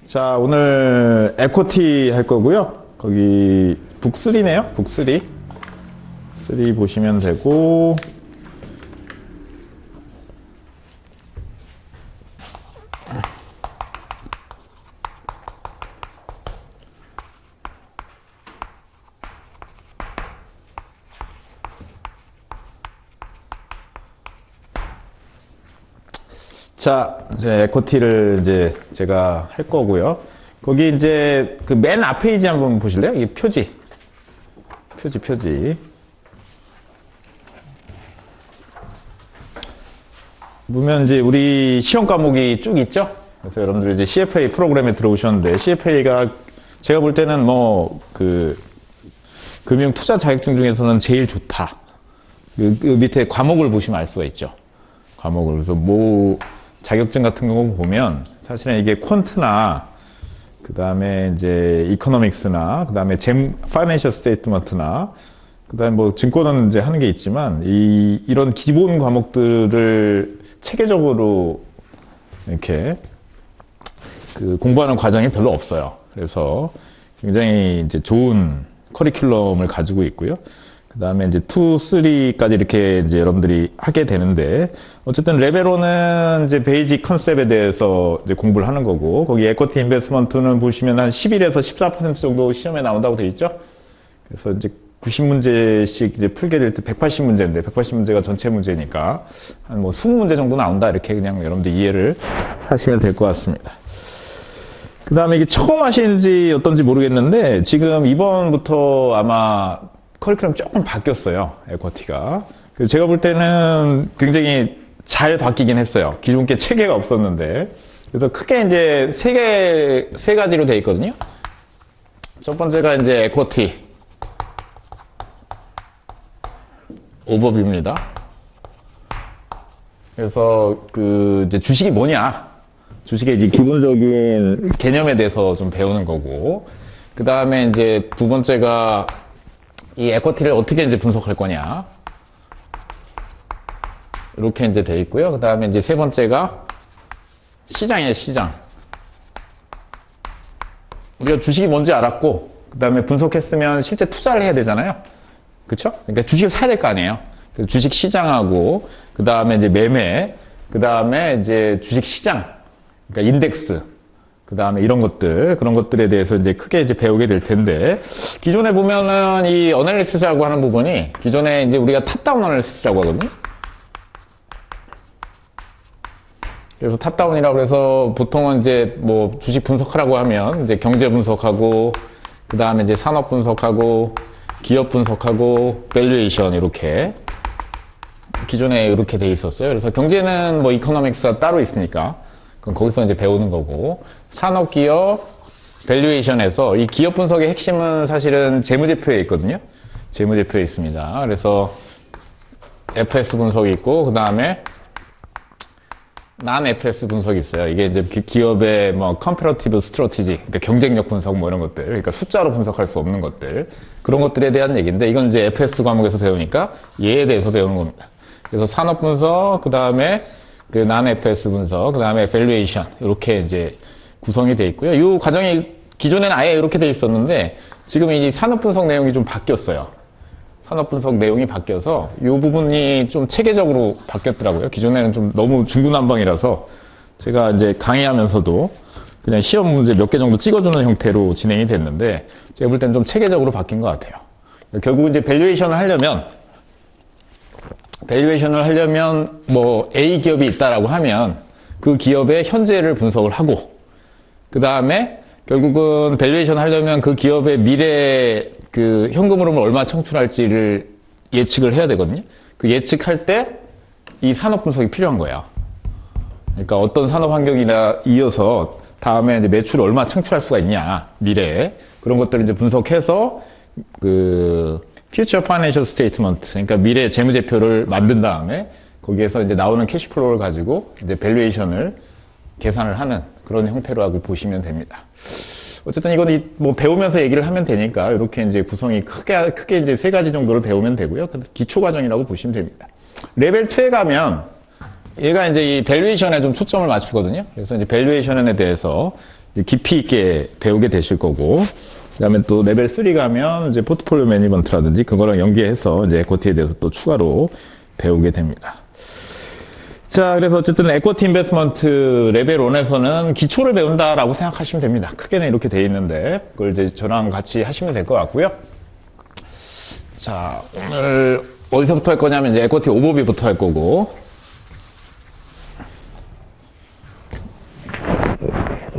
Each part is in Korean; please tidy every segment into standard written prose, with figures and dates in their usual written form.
자, 오늘 에코티 할 거고요. 거기 북3네요. 북3. 3 보시면 되고, 자, 이제 에코티를 이제 제가 할 거고요. 거기 이제 그 맨 앞 페이지 한번 보실래요? 이게 표지. 표지. 보면 이제 우리 시험 과목이 쭉 있죠? 그래서 여러분들 이제 CFA 프로그램에 들어오셨는데, CFA가 제가 볼 때는 뭐, 금융 투자 자격증 중에서는 제일 좋다. 그 밑에 과목을 보시면 알 수가 있죠. 과목을. 그래서 뭐, 자격증 같은 거 보면 사실은 이게 퀀트나 그 다음에 이제 이코노믹스나 그 다음에 파이낸셜 스테이트먼트나 그 다음에 뭐 증권은 이제 하는 게 있지만 이런 기본 과목들을 체계적으로 이렇게 그 공부하는 과정이 별로 없어요. 그래서 굉장히 이제 좋은 커리큘럼을 가지고 있고요. 그 다음에 이제 2, 3까지 이렇게 이제 여러분들이 하게 되는데, 어쨌든 레벨로는 이제 베이직 컨셉에 대해서 이제 공부를 하는 거고, 거기 에쿼티 인베스트먼트는 보시면 한 11에서 14% 정도 시험에 나온다고 되어 있죠? 그래서 이제 90문제씩 이제 풀게 될 때 180문제인데, 180문제가 전체 문제니까 한 뭐 20문제 정도 나온다. 이렇게 그냥 여러분들 이해를 하시면 될 것 같습니다. 그 다음에 이게 처음 하시는지 어떤지 모르겠는데, 지금 이번부터 아마 커리큘럼 조금 바뀌었어요. 에쿼티가. 제가 볼 때는 굉장히 잘 바뀌긴 했어요. 기존 게 체계가 없었는데. 그래서 크게 이제 세 가지로 되어 있거든요. 첫 번째가 이제 에쿼티 오버뷰입니다. 그래서 이제 주식이 뭐냐. 주식의 이제 기본적인 개념에 대해서 좀 배우는 거고. 그 다음에 이제 두 번째가 이 에쿼티를 어떻게 이제 분석할 거냐. 이렇게 이제 돼 있고요. 그 다음에 이제 세 번째가 시장이에요, 시장. 우리가 주식이 뭔지 알았고, 그 다음에 분석했으면 실제 투자를 해야 되잖아요. 그쵸? 그러니까 주식을 사야 될 거 아니에요. 그래서 주식 시장하고, 그 다음에 이제 매매, 그 다음에 이제 주식 시장, 그러니까 인덱스. 그 다음에 이런 것들, 그런 것들에 대해서 이제 크게 이제 배우게 될 텐데, 기존에 보면은 이 어널리시스라고 하는 부분이, 기존에 이제 우리가 탑다운 어널리시스라고 하거든요. 그래서 탑다운이라고 해서 보통은 이제 뭐 주식 분석하라고 하면 이제 경제 분석하고, 그 다음에 이제 산업 분석하고, 기업 분석하고, 밸류에이션 이렇게. 기존에 이렇게 돼 있었어요. 그래서 경제는 뭐 이코노믹스가 따로 있으니까, 그럼 거기서 이제 배우는 거고, 산업, 기업, 밸류에이션에서 이 기업 분석의 핵심은 사실은 재무제표에 있거든요. 재무제표에 있습니다. 그래서 FS 분석이 있고, 그 다음에 난 FS 분석이 있어요. 이게 이제 기업의 뭐 컴패러티브 스트래티지, 그러니까 경쟁력 분석 뭐 이런 것들, 그러니까 숫자로 분석할 수 없는 것들, 그런 것들에 대한 얘기인데, 이건 이제 FS 과목에서 배우니까 얘에 대해서 배우는 겁니다. 그래서 산업 분석, 그 다음에 그 난 FS 분석, 그 다음에 밸류에이션 이렇게 이제 구성이 되어 있고요. 이 과정이 기존에는 아예 이렇게 되어 있었는데 지금 이 산업 분석 내용이 좀 바뀌었어요. 산업 분석 내용이 바뀌어서 이 부분이 좀 체계적으로 바뀌었더라고요. 기존에는 좀 너무 중구난방이라서 제가 이제 강의하면서도 그냥 시험 문제 몇 개 정도 찍어주는 형태로 진행이 됐는데 제가 볼 때는 좀 체계적으로 바뀐 것 같아요. 결국 이제 밸류에이션을 하려면 뭐 A 기업이 있다라고 하면 그 기업의 현재를 분석을 하고, 그 다음에 결국은 밸류에이션 하려면 그 기업의 미래 그 현금 흐름을 얼마 창출할지를 예측을 해야 되거든요. 그 예측할 때 이 산업 분석이 필요한 거예요. 그러니까 어떤 산업 환경이나 이어서 다음에 이제 매출을 얼마 창출할 수가 있냐, 미래에. 그런 것들을 이제 분석해서 Future Financial Statement, 그러니까 미래 재무제표를 만든 다음에 거기에서 이제 나오는 캐시플로우를 가지고 이제 밸류에이션을 계산을 하는 그런 형태로 하고 보시면 됩니다. 어쨌든 이건 뭐 배우면서 얘기를 하면 되니까 이렇게 이제 구성이 크게 이제 세 가지 정도를 배우면 되고요. 기초 과정이라고 보시면 됩니다. 레벨 2에 가면 얘가 이제 이 밸류에이션에 좀 초점을 맞추거든요. 그래서 이제 밸류에이션에 대해서 이제 깊이 있게 배우게 되실 거고, 그다음에 또 레벨 3 가면 이제 포트폴리오 매니지먼트라든지 그거랑 연계해서 이제 에쿼티에 대해서 또 추가로 배우게 됩니다. 자, 그래서 어쨌든 에쿼티 인베스트먼트 레벨 1에서는 기초를 배운다라고 생각하시면 됩니다. 크게는 이렇게 돼 있는데 그걸 이제 저랑 같이 하시면 될 것 같고요. 자, 오늘 어디서부터 할 거냐면 이제 에쿼티 오버뷰부터 할 거고,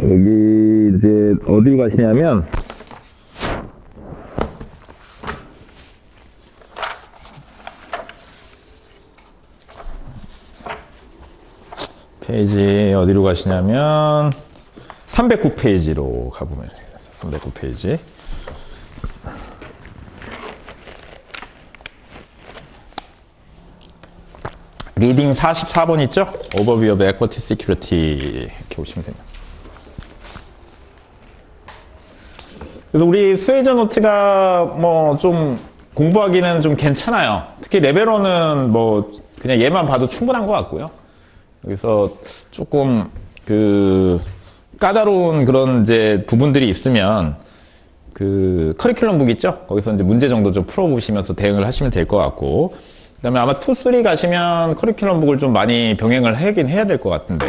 여기 이제 어디로 가시냐면 페이지 어디로 가시냐면 309페이지로 가보면 되겠어요. 309페이지. 리딩 44번 있죠? Overview of Equity Security 이렇게 보시면 됩니다. 그래서 우리 스웨이저 노트가 뭐 좀 공부하기는 좀 괜찮아요. 특히 레벨 1은 뭐 그냥 얘만 봐도 충분한 것 같고요. 여기서 조금 그 까다로운 그런 이제 부분들이 있으면 그 커리큘럼 북 있죠? 거기서 이제 문제 정도 좀 풀어보시면서 대응을 하시면 될 것 같고, 그 다음에 아마 2, 3 가시면 커리큘럼 북을 좀 많이 병행을 하긴 해야 될 것 같은데,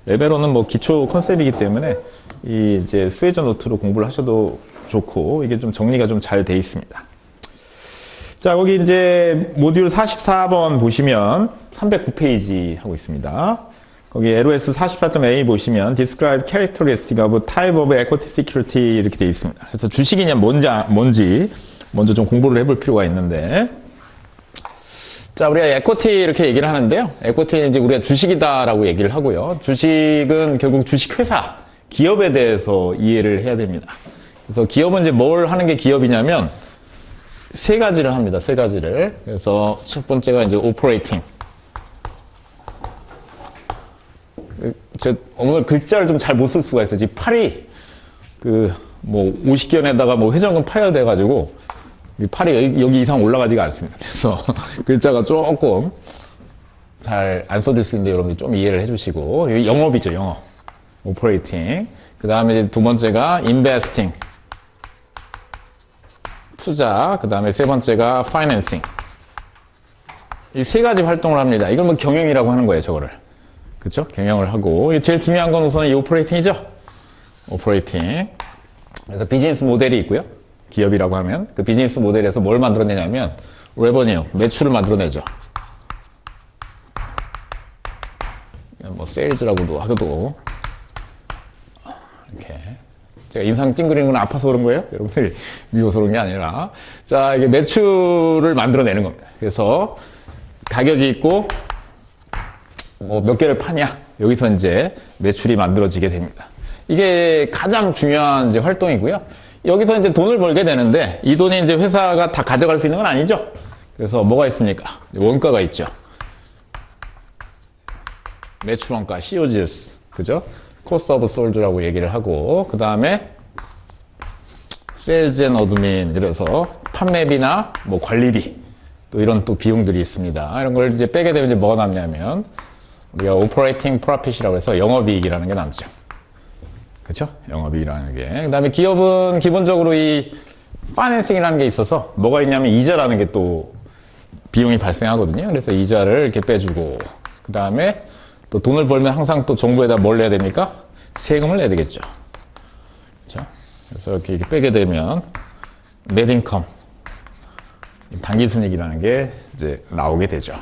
레벨 1은 뭐 기초 컨셉이기 때문에 이 이제 스웨이저 노트로 공부를 하셔도 좋고, 이게 좀 정리가 좀 잘 돼 있습니다. 자, 거기 이제 모듈 44번 보시면 309페이지 하고 있습니다. 거기 LOS 44.A 보시면 Describe Characteristic of Type of Equity Security 이렇게 되어 있습니다. 그래서 주식이냐 뭔지 먼저 좀 공부를 해볼 필요가 있는데, 자, 우리가 에쿼티 이렇게 얘기를 하는데요. 에쿼티는 이제 우리가 주식이다라고 얘기를 하고요. 주식은 결국 주식회사, 기업에 대해서 이해를 해야 됩니다. 그래서 기업은 이제 뭘 하는 게 기업이냐면 세 가지를 합니다. 세 가지를. 그래서 첫 번째가 이제 오퍼레이팅. 오늘 글자를 좀 잘 못 쓸 수가 있어요. 지금 팔이 뭐 50견에다가 뭐 회전근 파열돼가지고 이 팔이 여기 이상 올라가지가 않습니다. 그래서 글자가 조금 잘 안 써질 수 있는데 여러분이 좀 이해를 해주시고, 영업이죠, 영업. 오퍼레이팅. 그 다음에 두 번째가 investing. 투자. 그 다음에 세 번째가 financing. 이 세 가지 활동을 합니다. 이건 뭐 경영이라고 하는 거예요, 저거를. 그쵸? 경영을 하고. 제일 중요한 건 우선 이 오퍼레이팅이죠? 오퍼레이팅. 그래서 비즈니스 모델이 있고요. 기업이라고 하면. 그 비즈니스 모델에서 뭘 만들어내냐면, 레버뉴, 매출을 만들어내죠. 뭐, 세일즈라고도 하고도. 이렇게. 제가 인상 찡그리는 건 아파서 그런 거예요? 여러분들 미워서 그런 게 아니라. 자, 이게 매출을 만들어내는 겁니다. 그래서 가격이 있고, 뭐 몇 개를 파냐. 여기서 이제 매출이 만들어지게 됩니다. 이게 가장 중요한 이제 활동이고요. 여기서 이제 돈을 벌게 되는데, 이 돈이 이제 회사가 다 가져갈 수 있는 건 아니죠. 그래서 뭐가 있습니까? 원가가 있죠. 매출 원가, COGS. 그죠? 코스트 오브 솔드라고 얘기를 하고, 그 다음에 세일즈 앤 어드민, 이래서 판매비나 뭐 관리비, 또 이런 또 비용들이 있습니다. 이런 걸 이제 빼게 되면 이제 뭐가 남냐면 우리가 오퍼레이팅 프로핏이라고 해서 영업이익이라는 게 남죠. 그렇죠? 영업이익이라는 게. 그 다음에 기업은 기본적으로 이 파이낸싱이라는 게 있어서 뭐가 있냐면 이자라는 게 또 비용이 발생하거든요. 그래서 이자를 이렇게 빼주고, 그 다음에 또 돈을 벌면 항상 또 정부에다 뭘 내야 됩니까? 세금을 내야 되겠죠. 그렇죠? 그래서 이렇게 빼게 되면 net income, 당기순이익이라는 게 이제 나오게 되죠.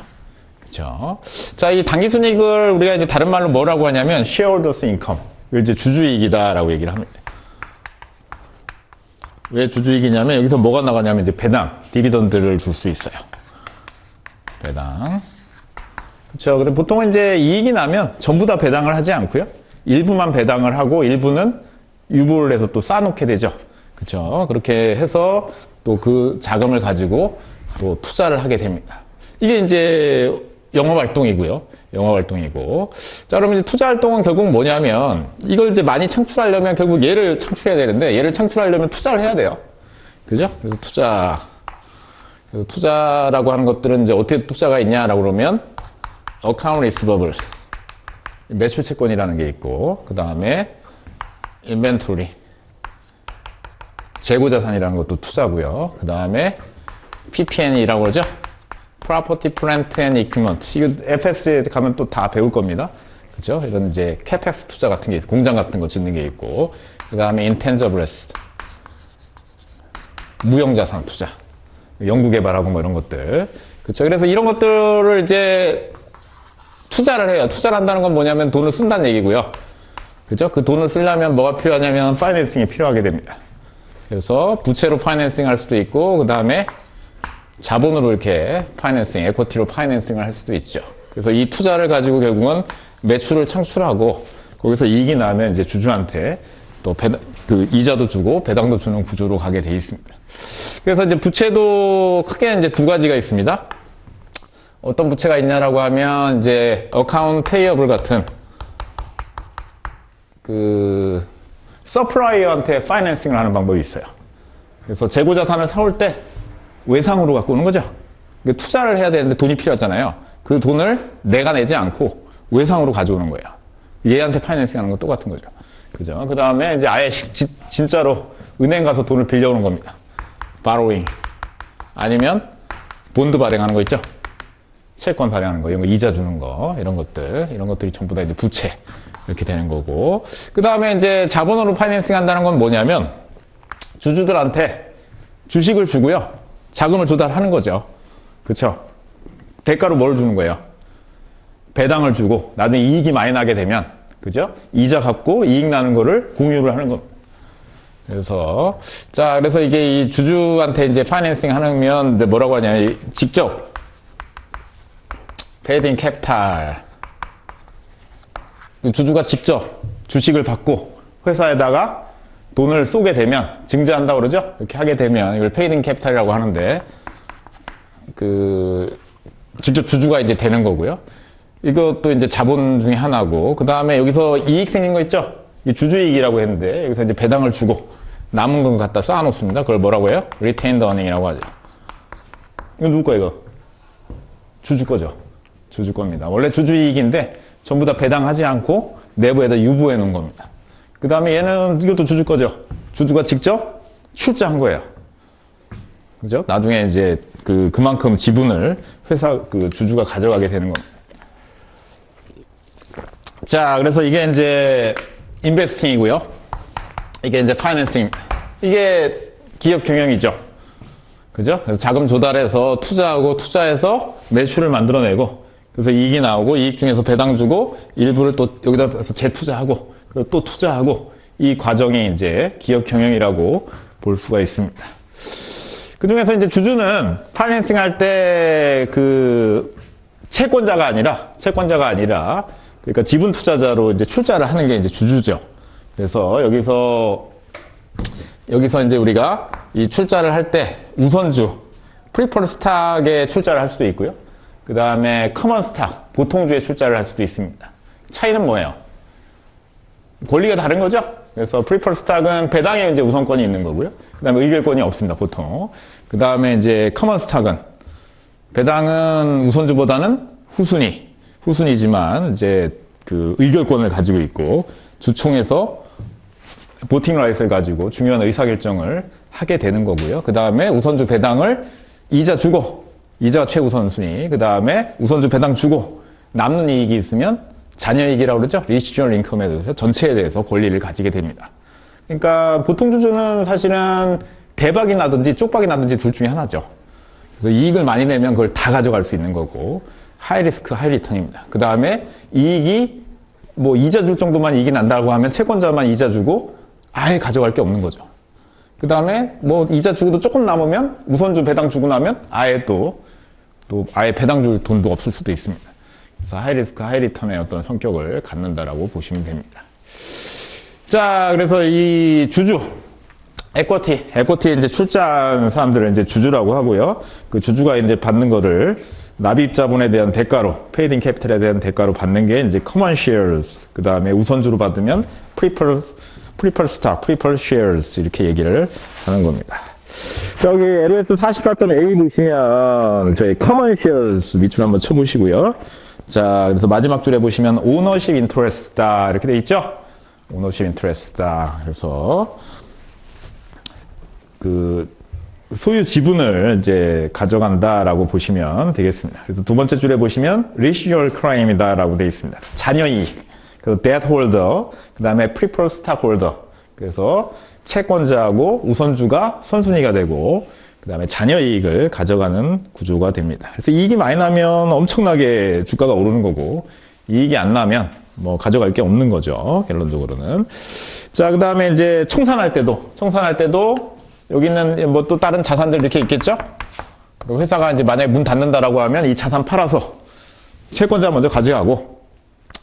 그렇죠? 자, 이 당기순이익을 우리가 이제 다른 말로 뭐라고 하냐면 shareholders income, 이걸 이제 주주이익이다라고 얘기를 합니다. 왜 주주이익이냐면 여기서 뭐가 나가냐면 이제 배당, 디비던드를 줄 수 있어요. 배당. 그렇죠. 근데 보통은 이제 이익이 나면 전부 다 배당을 하지 않고요. 일부만 배당을 하고 일부는 유보를 해서 또 쌓아놓게 되죠. 그렇죠. 그렇게 해서 또 그 자금을 가지고 또 투자를 하게 됩니다. 이게 이제 영업활동이고요. 영업활동이고. 자, 그러면 이제 투자활동은 결국 뭐냐면 이걸 이제 많이 창출하려면 결국 얘를 창출해야 되는데, 얘를 창출하려면 투자를 해야 돼요. 그죠? 그래서 투자라고 하는 것들은 이제 어떻게 투자가 있냐라고 그러면 account receivable, 매출 채권이라는 게 있고, 그 다음에 인벤토리. 재고자산이라는 것도 투자고요. 그 다음에 PPN이라고 그러죠. Property, Plant and Equipment. 이거 FS에 가면 또 다 배울 겁니다. 그죠? 이런 이제 CapEx 투자 같은 게 있고, 공장 같은 거 짓는 게 있고, 그 다음에 Intangible Assets. 무형자산 투자. 연구개발하고 뭐 이런 것들. 그쵸? 그래서 이런 것들을 이제 투자를 해요. 투자를 한다는 건 뭐냐면 돈을 쓴다는 얘기고요. 그죠? 그 돈을 쓰려면 뭐가 필요하냐면 파이낸싱이 필요하게 됩니다. 그래서 부채로 파이낸싱 할 수도 있고, 그 다음에 자본으로 이렇게 파이낸싱, 에쿼티로 파이낸싱을 할 수도 있죠. 그래서 이 투자를 가지고 결국은 매출을 창출하고, 거기서 이익이 나면 이제 주주한테 또 이자도 주고 배당도 주는 구조로 가게 돼 있습니다. 그래서 이제 부채도 크게 이제 두 가지가 있습니다. 어떤 부채가 있냐라고 하면 이제 어카운트 페이어블 같은 그 서플라이어한테 파이낸싱을 하는 방법이 있어요. 그래서 재고자산을 사올 때 외상으로 갖고 오는 거죠. 투자를 해야 되는데 돈이 필요하잖아요. 그 돈을 내가 내지 않고 외상으로 가져오는 거예요. 얘한테 파이낸싱 하는 건 똑같은 거죠. 그죠? 그 다음에 이제 아예 진짜로 은행 가서 돈을 빌려오는 겁니다. borrowing. 아니면 본드 발행하는 거 있죠? 채권 발행하는 거, 이런 거 이자 주는 거, 이런 것들이 전부 다 이제 부채. 이렇게 되는 거고. 그 다음에 이제 자본으로 파이낸싱 한다는 건 뭐냐면 주주들한테 주식을 주고요. 자금을 조달하는 거죠. 그쵸? 대가로 뭘 주는 거예요? 배당을 주고 나중에 이익이 많이 나게 되면, 그죠? 이자 갚고 이익 나는 거를 공유를 하는 겁니다. 그래서, 자, 그래서 이게 이 주주한테 이제 파이낸싱 하면 뭐라고 하냐. 직접 paid in capital. 주주가 직접 주식을 받고 회사에다가 돈을 쏘게 되면, 증자한다고 그러죠? 이렇게 하게 되면 이걸 paid in capital이라고 하는데, 직접 주주가 이제 되는 거고요. 이것도 이제 자본 중에 하나고, 그 다음에 여기서 이익 생긴 거 있죠? 이 주주이익이라고 했는데, 여기서 이제 배당을 주고 남은 건 갖다 쌓아놓습니다. 그걸 뭐라고 해요? retained earning이라고 하죠. 이거 누구 거야, 이거? 주주 거죠. 주주 겁니다. 원래 주주이익인데 전부 다 배당하지 않고 내부에다 유보해 놓은 겁니다. 그 다음에 얘는 이것도 주주 거죠. 주주가 직접 출자한 거예요. 그죠? 나중에 이제 그만큼 지분을 주주가 가져가게 되는 겁니다. 자, 그래서 이게 이제 인베스팅이고요. 이게 이제 파이낸싱. 이게 기업 경영이죠. 그죠? 그래서 자금 조달해서 투자하고, 투자해서 매출을 만들어내고, 그래서 이익이 나오고, 이익 중에서 배당 주고, 일부를 또 여기다 재투자하고, 또 투자하고, 이 과정이 이제 기업 경영이라고 볼 수가 있습니다. 그 중에서 이제 주주는 파이낸싱 할 때 채권자가 아니라, 그러니까 지분 투자자로 이제 출자를 하는 게 이제 주주죠. 그래서 여기서 이제 우리가 이 출자를 할 때 우선주, 프리퍼드 스탁에 출자를 할 수도 있고요. 그 다음에 커먼 스탁, 보통주에 출자를 할 수도 있습니다. 차이는 뭐예요? 권리가 다른 거죠? 그래서 프리퍼드 스탁은 배당에 이제 우선권이 있는 거고요. 그 다음에 의결권이 없습니다, 보통. 그 다음에 이제 커먼 스탁은 배당은 우선주보다는 후순위지만 이제 의결권을 가지고 있고, 주총에서 보팅 라이트를 가지고 중요한 의사결정을 하게 되는 거고요. 그 다음에 우선주 배당을 이자 주고, 이자가 최우선순위. 그 다음에 우선주 배당 주고, 남는 이익이 있으면 잔여이익이라고 그러죠. 리시주얼 인컴에 대해서 전체에 대해서 권리를 가지게 됩니다. 그러니까 보통 주주는 사실은 대박이 나든지 쪽박이 나든지 둘 중에 하나죠. 그래서 이익을 많이 내면 그걸 다 가져갈 수 있는 거고, 하이 리스크, 하이 리턴입니다. 그 다음에 이익이 이자 줄 정도만 이익이 난다고 하면 채권자만 이자 주고 아예 가져갈 게 없는 거죠. 그 다음에 이자 주고도 조금 남으면 우선주 배당 주고 나면 아예 또 아예 배당 줄 돈도 없을 수도 있습니다. 그래서 하이 리스크, 하이 리턴의 어떤 성격을 갖는다라고 보시면 됩니다. 자, 그래서 이 주주, 에쿼티에 이제 출자한 사람들을 이제 주주라고 하고요. 그 주주가 이제 받는 거를 납입 자본에 대한 대가로, paid in capital에 대한 대가로 받는 게 이제 common shares, 그 다음에 우선주로 받으면 preferred stock, preferred shares 이렇게 얘기를 하는 겁니다. 여기 LOS 44.A 보시면 저희 common shares 밑줄 한번 쳐보시고요. 자, 그래서 마지막 줄에 보시면 ownership interest다 이렇게 돼 있죠. 오너십 인트레스트다. 그래서 그 소유 지분을 이제 가져간다라고 보시면 되겠습니다. 그래서 두 번째 줄에 보시면 residual claim이다라고 되어 있습니다. 잔여 이익, 그 debt holder, 그 다음에 preferred stockholder. 그래서 채권자하고 우선주가 선순위가 되고, 그 다음에 잔여 이익을 가져가는 구조가 됩니다. 그래서 이익이 많이 나면 엄청나게 주가가 오르는 거고, 이익이 안 나면 뭐 가져갈 게 없는 거죠. 결론적으로는. 자, 그 다음에 이제 청산할 때도 여기는 뭐 또 다른 자산들 이렇게 있겠죠? 회사가 이제 만약에 문 닫는다라고 하면 이 자산 팔아서 채권자 먼저 가져가고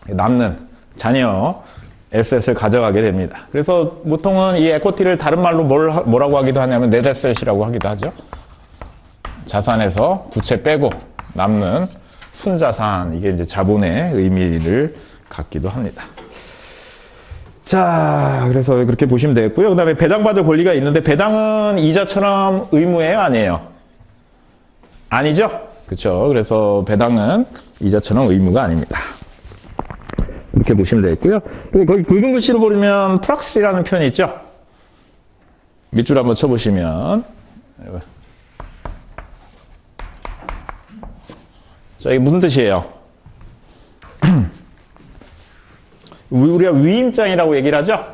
남는 잔여 에셋을 가져가게 됩니다. 그래서 보통은 이 에코티를 다른 말로 뭐라고 하기도 하냐면 넷 에셋이라고 하기도 하죠. 자산에서 부채 빼고 남는 순자산, 이게 이제 자본의 의미를 갖기도 합니다. 자, 그래서 그렇게 보시면 되겠고요. 그 다음에 배당받을 권리가 있는데, 배당은 이자처럼 의무예요? 아니에요? 아니죠? 그렇죠. 그래서 배당은 이자처럼 의무가 아닙니다. 이렇게 보시면 되겠고요. 그리고 거기 굵은 글씨로 보면 프락시라는 표현이 있죠? 밑줄 한번 쳐보시면. 자, 이게 무슨 뜻이에요? 우리가 위임장이라고 얘기를 하죠?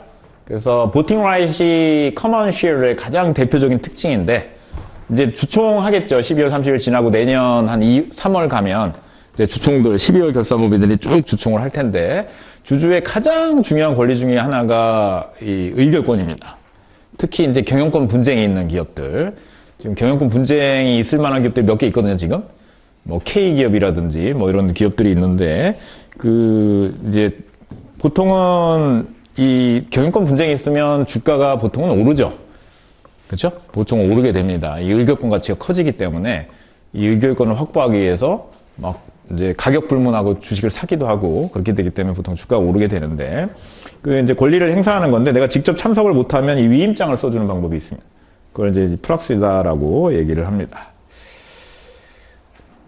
그래서 보팅 라이트이 커먼 쉐어의 가장 대표적인 특징인데, 이제 주총하겠죠. 12월 30일 지나고 내년 한 3월 가면 이제 주총들, 12월 결산법인들이 쭉 주총을 할 텐데, 주주의 가장 중요한 권리 중에 하나가 이 의결권입니다. 특히 이제 경영권 분쟁이 있는 기업들, 지금 경영권 분쟁이 있을 만한 기업들이 몇 개 있거든요, 지금. 뭐 K기업이라든지 뭐 이런 기업들이 있는데, 이제 보통은 이 경영권 분쟁이 있으면 주가가 보통은 오르죠. 그렇죠? 보통 오르게 됩니다. 이 의결권 가치가 커지기 때문에 이 의결권을 확보하기 위해서 막 이제 가격 불문하고 주식을 사기도 하고 그렇게 되기 때문에 보통 주가가 오르게 되는데, 그 이제 권리를 행사하는 건데, 내가 직접 참석을 못하면 이 위임장을 써주는 방법이 있습니다. 그걸 이제 프락시다라고 얘기를 합니다.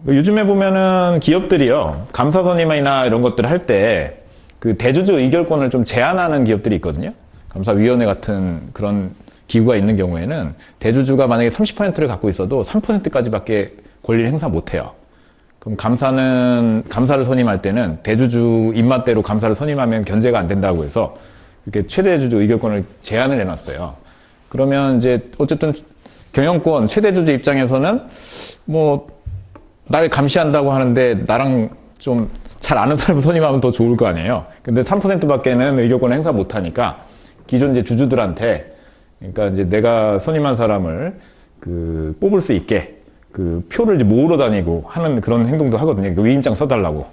요즘에 보면은 기업들이요, 감사 선임이나 이런 것들을 할 때 그 대주주 의결권을 좀 제한하는 기업들이 있거든요. 감사위원회 같은 그런 기구가 있는 경우에는 대주주가 만약에 30%를 갖고 있어도 3%까지밖에 권리를 행사 못해요. 그럼 감사를 선임할 때는 대주주 입맛대로 감사를 선임하면 견제가 안 된다고 해서 이렇게 최대주주 의결권을 제한을 해놨어요. 그러면 이제 어쨌든 경영권 최대주주 입장에서는 뭐 날 감시한다고 하는데 나랑 좀 잘 아는 사람 선임하면 더 좋을 거 아니에요. 근데 3%밖에는 의결권을 행사 못하니까 기존 이제 주주들한테, 그러니까 이제 내가 선임한 사람을 뽑을 수 있게 표를 이제 모으러 다니고 하는 그런 행동도 하거든요. 위임장 써달라고.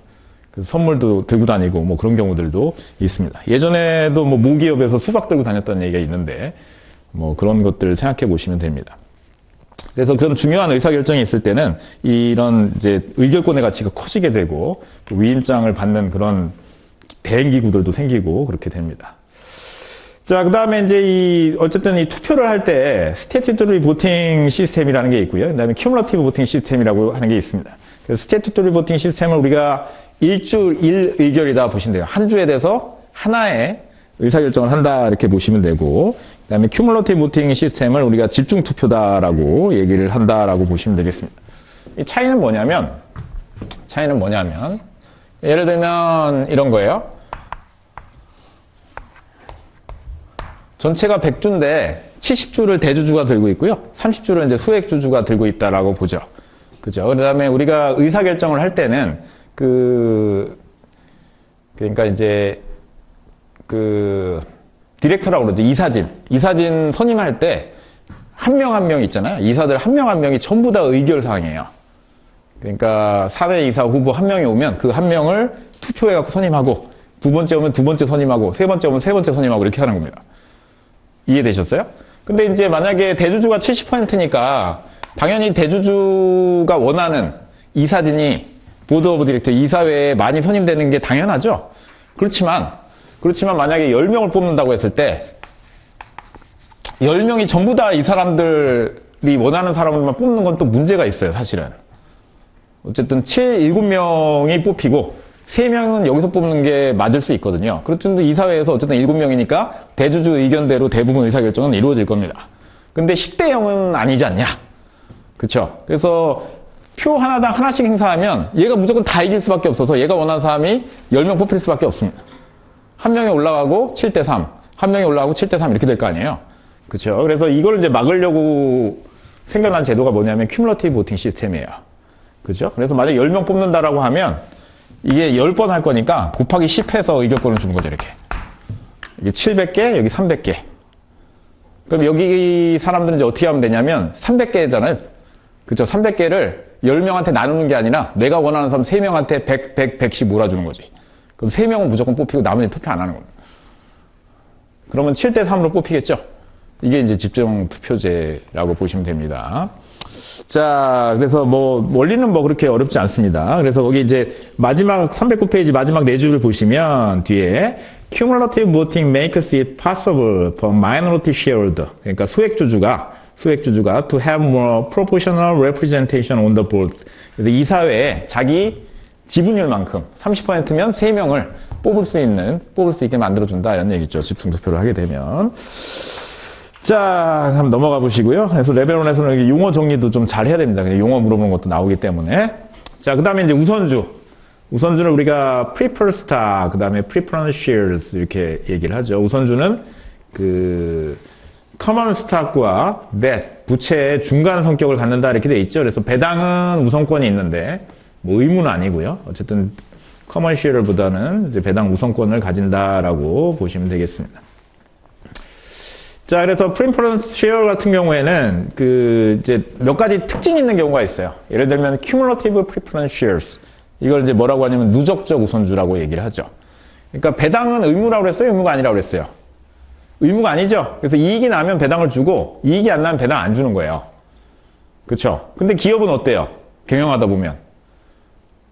그래서 선물도 들고 다니고 뭐 그런 경우들도 있습니다. 예전에도 뭐 모기업에서 수박 들고 다녔다는 얘기가 있는데, 뭐 그런 것들을 생각해 보시면 됩니다. 그래서 그런 중요한 의사결정이 있을 때는 이런 이제 의결권의 가치가 커지게 되고 위임장을 받는 그런 대행기구들도 생기고 그렇게 됩니다. 자, 그 다음에 이제 어쨌든 이 투표를 할 때 스태튜토리 보팅 시스템이라는 게 있고요. 그 다음에 큐뮬러티브 보팅 시스템이라고 하는 게 있습니다. 그래서 스태튜토리 보팅 시스템을 우리가 일주 1의결이다 보시면 돼요. 한 주에 대해서 하나의 의사결정을 한다 이렇게 보시면 되고, 그 다음에 큐뮬러티브 보팅 시스템을 우리가 집중투표다라고 얘기를 한다라고 보시면 되겠습니다. 이 차이는 뭐냐면 예를 들면 이런 거예요. 전체가 100주인데 70주를 대주주가 들고 있고요. 30주를 이제 소액주주가 들고 있다라고 보죠. 그죠? 그 다음에 우리가 의사결정을 할 때는 그러니까 이제 디렉터라고 그러죠. 이사진 선임할 때 한 명 한 명 있잖아요. 이사들 한 명 한 명이 전부 다 의결사항이에요. 그러니까 사회 이사 후보 한 명이 오면 그 한 명을 투표해갖고 선임하고, 두 번째 오면 두 번째 선임하고, 세 번째 오면 세 번째 선임하고 이렇게 하는 겁니다. 이해되셨어요? 근데 이제 만약에 대주주가 70%니까 당연히 대주주가 원하는 이사진이 보드 오브 디렉터 이사회에 많이 선임되는 게 당연하죠. 그렇지만 만약에 10명을 뽑는다고 했을 때 10명이 전부 다 이 사람들이 원하는 사람들만 뽑는 건 또 문제가 있어요, 사실은. 어쨌든 7, 7명이 뽑히고 3명은 여기서 뽑는 게 맞을 수 있거든요. 그렇지만 이사회에서 어쨌든 7명이니까 대주주 의견대로 대부분 의사결정은 이루어질 겁니다. 근데 10대 0은 아니지 않냐. 그쵸? 그래서 표 하나당 하나씩 행사하면 얘가 무조건 다 이길 수밖에 없어서 얘가 원하는 사람이 10명 뽑힐 수밖에 없습니다. 한 명이 올라가고 7대 3, 한 명이 올라가고 7대 3 이렇게 될 거 아니에요. 그쵸? 그래서 이걸 이제 막으려고 생겨난 제도가 뭐냐면 큐뮬러티브 보팅 시스템이에요. 그죠? 그래서 만약 10명 뽑는다라고 하면 이게 10번 할 거니까 곱하기 10 해서 의결권을 주는 거죠, 이렇게. 이게 700개, 여기 300개. 그럼 여기 사람들은 이제 어떻게 하면 되냐면 300개잖아요. 그쵸? 300개를 10명한테 나누는 게 아니라 내가 원하는 사람 3명한테 100, 100, 100씩 몰아주는 거지. 그럼 3명은 무조건 뽑히고 나머지는 투표 안 하는 겁니다. 그러면 7대 3으로 뽑히겠죠? 이게 이제 집중 투표제라고 보시면 됩니다. 자, 그래서 뭐, 원리는 뭐 그렇게 어렵지 않습니다. 그래서 거기 이제 마지막 309페이지 마지막 4줄을 보시면 뒤에 Cumulative voting makes it possible for minority shareholder. 그러니까 소액주주가 to have more proportional representation on the board. 그래서 이사회에 자기 지분율만큼 30%면 3명을 뽑을 수 있게 만들어준다. 이런 얘기죠. 집중투표를 하게 되면. 자, 한번 넘어가 보시고요. 그래서 레벨 1에서는 용어 정리도 좀 잘 해야 됩니다. 용어 물어보는 것도 나오기 때문에. 자, 그 다음에 이제 우선주. 우선주는 우리가 preferred stock, 그 다음에 preference shares 이렇게 얘기를 하죠. 우선주는 그 common stock과 debt, 부채의 중간 성격을 갖는다 이렇게 돼 있죠. 그래서 배당은 우선권이 있는데 뭐 의무는 아니고요. 어쨌든 common share보다는 이제 배당 우선권을 가진다라고 보시면 되겠습니다. 자, 그래서 preference share 같은 경우에는 그 이제 몇 가지 특징이 있는 경우가 있어요. 예를 들면 cumulative preference shares. 이걸 이제 뭐라고 하냐면 누적적 우선주라고 얘기를 하죠. 그러니까 배당은 의무라고 그랬어요? 의무가 아니라고 그랬어요? 의무가 아니죠. 그래서 이익이 나면 배당을 주고 이익이 안 나면 배당 안 주는 거예요. 그렇죠? 근데 기업은 어때요? 경영하다 보면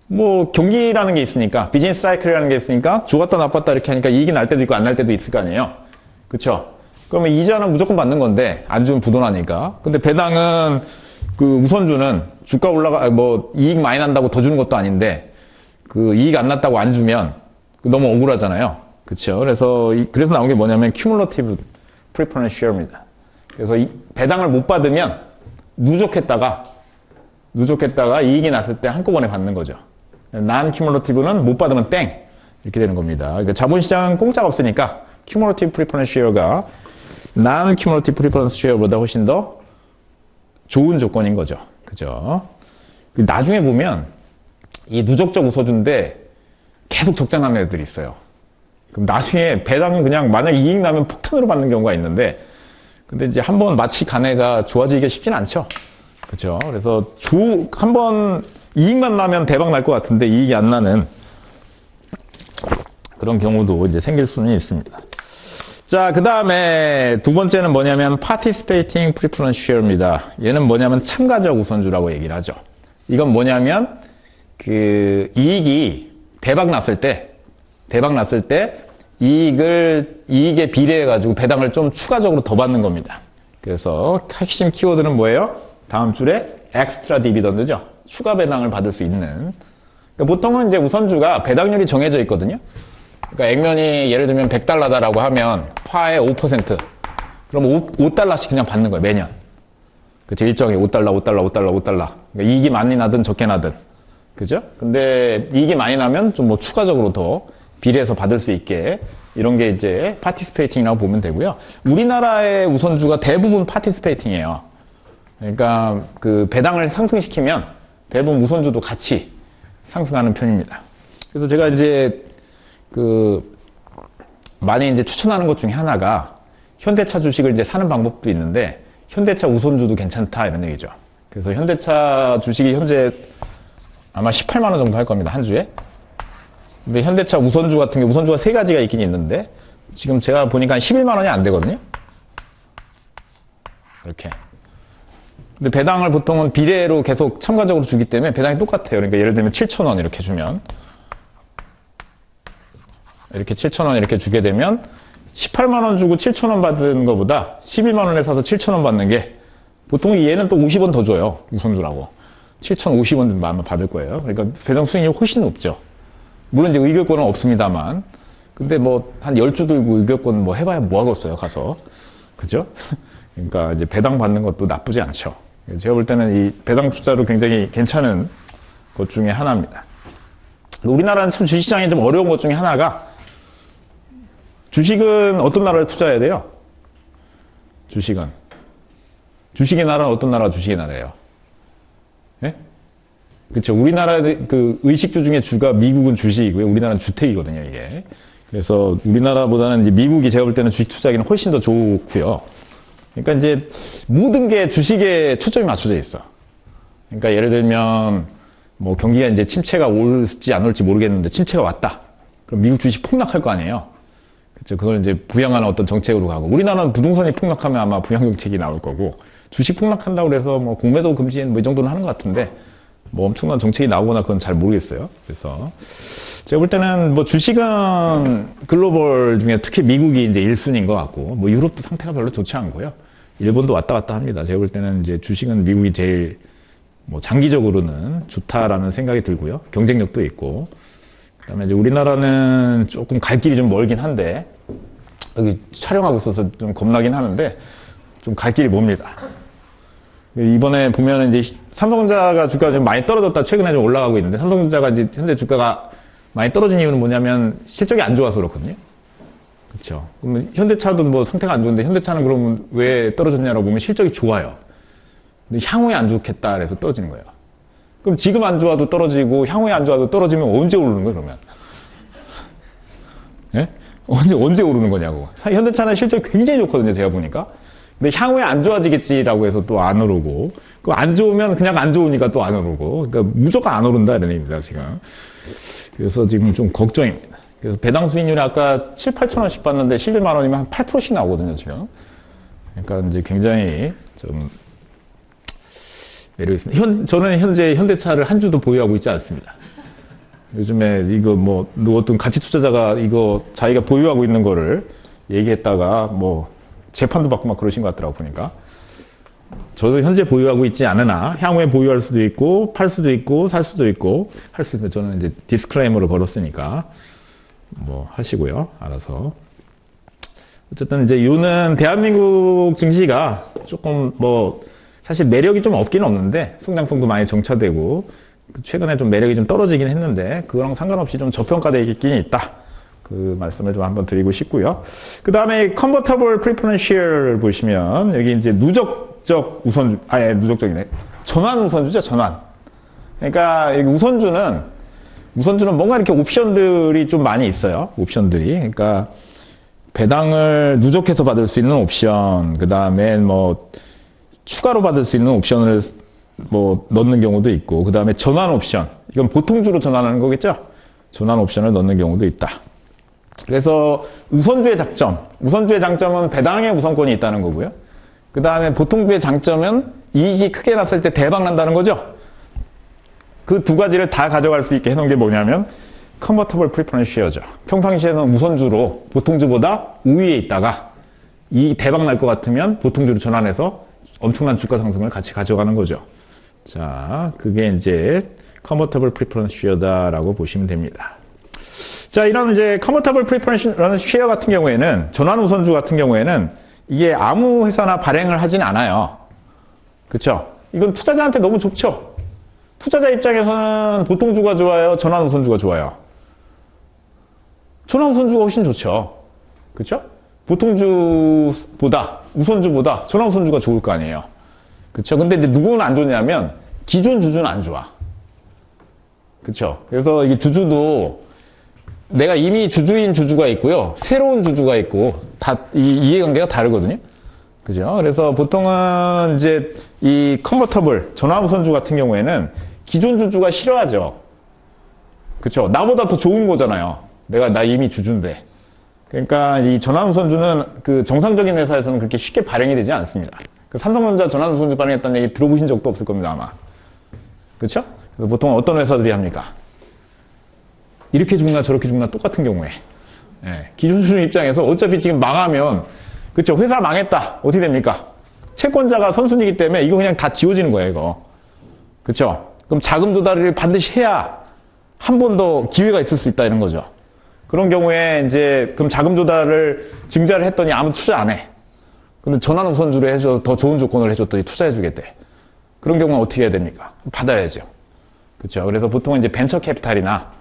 뭐 경기라는 게 있으니까 비즈니스 사이클이라는 게 있으니까 좋았다 나빴다 이렇게 하니까 이익이 날 때도 있고 안 날 때도 있을 거 아니에요. 그렇죠? 그러면 이자는 무조건 받는 건데 안 주면 부도나니까. 근데 배당은 그 우선주는 주가 뭐 이익 많이 난다고 더 주는 것도 아닌데 그 이익 안 났다고 안 주면 너무 억울하잖아요. 그렇죠? 그래서 나온 게 뭐냐면 cumulative preference share입니다. 그래서 배당을 못 받으면 누적했다가 이익이 났을 때 한꺼번에 받는 거죠. non-cumulative는 못 받으면 땡 이렇게 되는 겁니다. 그러니까 자본시장은 공짜가 없으니까 cumulative preference share가 non-cumulative preference share보다 훨씬 더 좋은 조건인 거죠. 그죠? 나중에 보면 이 누적적 우선주인데 계속 적자나는 애들이 있어요. 그럼 나중에 배당은 그냥 만약 이익 나면 폭탄으로 받는 경우가 있는데 근데 이제 한번 마치 간해가 좋아지기가 쉽진 않죠. 그죠? 그래서 한번 이익만 나면 대박 날 것 같은데 이익이 안 나는 그런 경우도 이제 생길 수는 있습니다. 자, 그 다음에 두 번째는 뭐냐면 participating preference share입니다. 얘는 뭐냐면 참가적 우선주라고 얘기를 하죠. 이건 뭐냐면 그 이익이 대박 났을 때 이익에 비례해 가지고 배당을 좀 추가적으로 더 받는 겁니다. 그래서 핵심 키워드는 뭐예요? 다음 줄에 extra dividend죠. 추가 배당을 받을 수 있는. 그러니까 보통은 이제 우선주가 배당률이 정해져 있거든요. 그러니까 액면이 예를 들면 $100라고 하면 파의 5%. 그럼 5달러씩 그냥 받는 거예요, 매년. 그치, 일정이 $5. 그러니까 이익이 많이 나든 적게 나든. 그죠? 근데 이익이 많이 나면 좀 뭐 추가적으로 더 비례해서 받을 수 있게 이런 게 이제 파티스페이팅이라고 보면 되고요. 우리나라의 우선주가 대부분 파티스페이팅이에요. 그러니까 그 배당을 상승시키면 대부분 우선주도 같이 상승하는 편입니다. 그래서 제가 이제 많이 이제 추천하는 것 중에 하나가 현대차 주식을 이제 사는 방법도 있는데 현대차 우선주도 괜찮다 이런 얘기죠. 그래서 현대차 주식이 현재 아마 18만 원 정도 할 겁니다. 한 주에. 근데 현대차 우선주 같은 게 우선주가 세 가지가 있긴 있는데 지금 제가 보니까 한 11만 원이 안 되거든요. 이렇게. 근데 배당을 보통은 비례로 계속 첨가적으로 주기 때문에 배당이 똑같아요. 그러니까 예를 들면 7,000원 이렇게 주면 이렇게 7,000원 이렇게 주게 되면 18만 원 주고 7,000원 받은 것보다 11만 원에 사서 7,000원 받는 게 보통 얘는 또 50원 더 줘요. 우선주라고. 7,050원 정도 아마 받을 거예요. 그러니까 배당 수익률이 훨씬 높죠. 물론 이제 의결권은 없습니다만. 근데 뭐 한 10주 들고 의결권 뭐 해봐야 뭐 하겠어요, 가서. 그죠? 그러니까 이제 배당 받는 것도 나쁘지 않죠. 제가 볼 때는 이 배당 투자도 굉장히 괜찮은 것 중에 하나입니다. 우리나라는 참 주식시장이 좀 어려운 것 중에 하나가 주식은 어떤 나라에 투자해야 돼요? 주식의 나라는 어떤 나라가 주식의 나라예요? 예? 그렇죠. 우리나라 그 의식주 중에 주가 미국은 주식이고요. 우리나라는 주택이거든요, 이게. 그래서 우리나라보다는 이제 미국이 제가 볼 때는 주식 투자하기는 훨씬 더 좋고요. 그러니까 이제 모든 게 주식에 초점이 맞춰져 있어. 그러니까 예를 들면 뭐 경기가 이제 침체가 올지 안 올지 모르겠는데 침체가 왔다. 그럼 미국 주식 폭락할 거 아니에요. 그렇죠. 그걸 이제 부양하는 어떤 정책으로 가고 우리나라는 부동산이 폭락하면 아마 부양 정책이 나올 거고 주식 폭락한다고 그래서 뭐 공매도 금지 뭐 이 정도는 하는 것 같은데 뭐 엄청난 정책이 나오거나 그건 잘 모르겠어요. 그래서 제가 볼 때는 뭐 주식은 글로벌 중에 특히 미국이 이제 1순위인 것 같고 뭐 유럽도 상태가 별로 좋지 않고요. 일본도 왔다 갔다 합니다. 제가 볼 때는 이제 주식은 미국이 제일 뭐 장기적으로는 좋다라는 생각이 들고요. 경쟁력도 있고. 그다음에 이제 우리나라는 조금 갈 길이 좀 멀긴 한데 여기 촬영하고 있어서 좀 겁나긴 하는데 좀 갈 길이 멉니다. 이번에 보면 이제 삼성전자가 주가가 좀 많이 떨어졌다 최근에 좀 올라가고 있는데 삼성전자가 이제 현재 주가가 많이 떨어진 이유는 뭐냐면 실적이 안 좋아서 그렇거든요. 그렇죠. 그러면 현대차도 뭐 상태가 안 좋은데 현대차는 그러면 왜 떨어졌냐라고 보면 실적이 좋아요. 근데 향후에 안 좋겠다 그래서 떨어지는 거예요. 그럼 지금 안 좋아도 떨어지고 향후에 안 좋아도 떨어지면 언제 오르는 거예요, 그러면? 예? 언제 오르는 거냐고. 현대차는 실적이 굉장히 좋거든요, 제가 보니까. 근데 향후에 안 좋아지겠지라고 해서 또 안 오르고, 그 안 좋으면 그냥 안 좋으니까 또 안 오르고, 그러니까 무조건 안 오른다 이런 얘기입니다, 지금. 그래서 지금 좀 걱정입니다. 그래서 배당 수익률이 아까 7, 8천 원씩 봤는데 11만 원이면 한 8%씩 나오거든요, 지금. 그러니까 이제 굉장히 좀 매력 있습니다. 저는 현재 현대차를 한 주도 보유하고 있지 않습니다. 요즘에 이거 뭐 어떤 가치 투자자가 이거 자기가 보유하고 있는 거를 얘기했다가 뭐 재판도 받고 막 그러신 것 같더라고 보니까. 저도 현재 보유하고 있지 않으나 향후에 보유할 수도 있고 팔 수도 있고 살 수도 있고 할 수 있으면 저는 이제 디스클레이머를 걸었으니까 뭐 하시고요. 알아서. 어쨌든 이제 요는 대한민국 증시가 조금 뭐 사실 매력이 좀 없긴 없는데 성장성도 많이 정차되고 최근에 좀 매력이 좀 떨어지긴 했는데 그거랑 상관없이 좀 저평가되어 있긴 있다. 그 말씀을 좀 한번 드리고 싶고요. 그 다음에 Convertible Preference Share를 보시면 여기 이제 누적적 우선주, 누적적이네. 전환 우선주죠, 전환. 그러니까 여기 우선주는 뭔가 이렇게 옵션들이 좀 많이 있어요. 옵션들이. 그러니까 배당을 누적해서 받을 수 있는 옵션, 그 다음에 뭐 추가로 받을 수 있는 옵션을 뭐 넣는 경우도 있고, 그 다음에 전환 옵션. 이건 보통주로 전환하는 거겠죠? 전환 옵션을 넣는 경우도 있다. 그래서 우선주의 장점은 배당의 우선권이 있다는 거고요. 그 다음에 보통주의 장점은 이익이 크게 났을 때 대박 난다는 거죠. 그 두 가지를 다 가져갈 수 있게 해놓은 게 뭐냐면 Convertible Preference Share죠. 평상시에는 우선주로 보통주보다 우위에 있다가 이 대박 날 것 같으면 보통주로 전환해서 엄청난 주가 상승을 같이 가져가는 거죠. 자, 그게 이제 Convertible Preference Share다라고 보시면 됩니다. 자, 이런 이제 Convertible Preference Share 같은 경우에는 전환 우선주 같은 경우에는 이게 아무 회사나 발행을 하진 않아요. 그렇죠? 이건 투자자한테 너무 좋죠. 투자자 입장에서는 보통주가 좋아요, 전환 우선주가 좋아요. 전환 우선주가 훨씬 좋죠. 그렇죠? 보통주보다 우선주보다 전환 우선주가 좋을 거 아니에요. 그렇죠? 근데 이제 누구는 안 좋냐면 기존 주주는 안 좋아. 그렇죠? 그래서 이게 주주도 내가 이미 주주인 주주가 있고요. 새로운 주주가 있고 다 이해관계가 다르거든요. 그죠? 그래서 보통은 이제 이 컨버터블 전환 우선주 같은 경우에는 기존 주주가 싫어하죠. 그렇죠? 나보다 더 좋은 거잖아요. 나 이미 주주인데. 그러니까 이 전환 우선주는 그 정상적인 회사에서는 그렇게 쉽게 발행이 되지 않습니다. 그 삼성전자 전환 우선주 발행했다는 얘기 들어보신 적도 없을 겁니다, 아마. 그렇죠? 그래서 보통 어떤 회사들이 합니까? 이렇게 죽나 저렇게 죽나 똑같은 경우에 기존 주주 입장에서 어차피 지금 망하면 그쵸 회사 망했다 어떻게 됩니까? 채권자가 선순위이기 때문에 이거 그냥 다 지워지는 거예요 이거. 그쵸? 그럼 자금 조달을 반드시 해야 한 번 더 기회가 있을 수 있다 이런 거죠. 그런 경우에 이제 그럼 자금 조달을 증자를 했더니 아무도 투자 안 해. 근데 전환 우선주로 해줘 더 좋은 조건을 해줬더니 투자해 주겠대. 그런 경우는 어떻게 해야 됩니까? 받아야죠. 그렇죠. 그래서 보통은 이제 벤처 캐피탈이나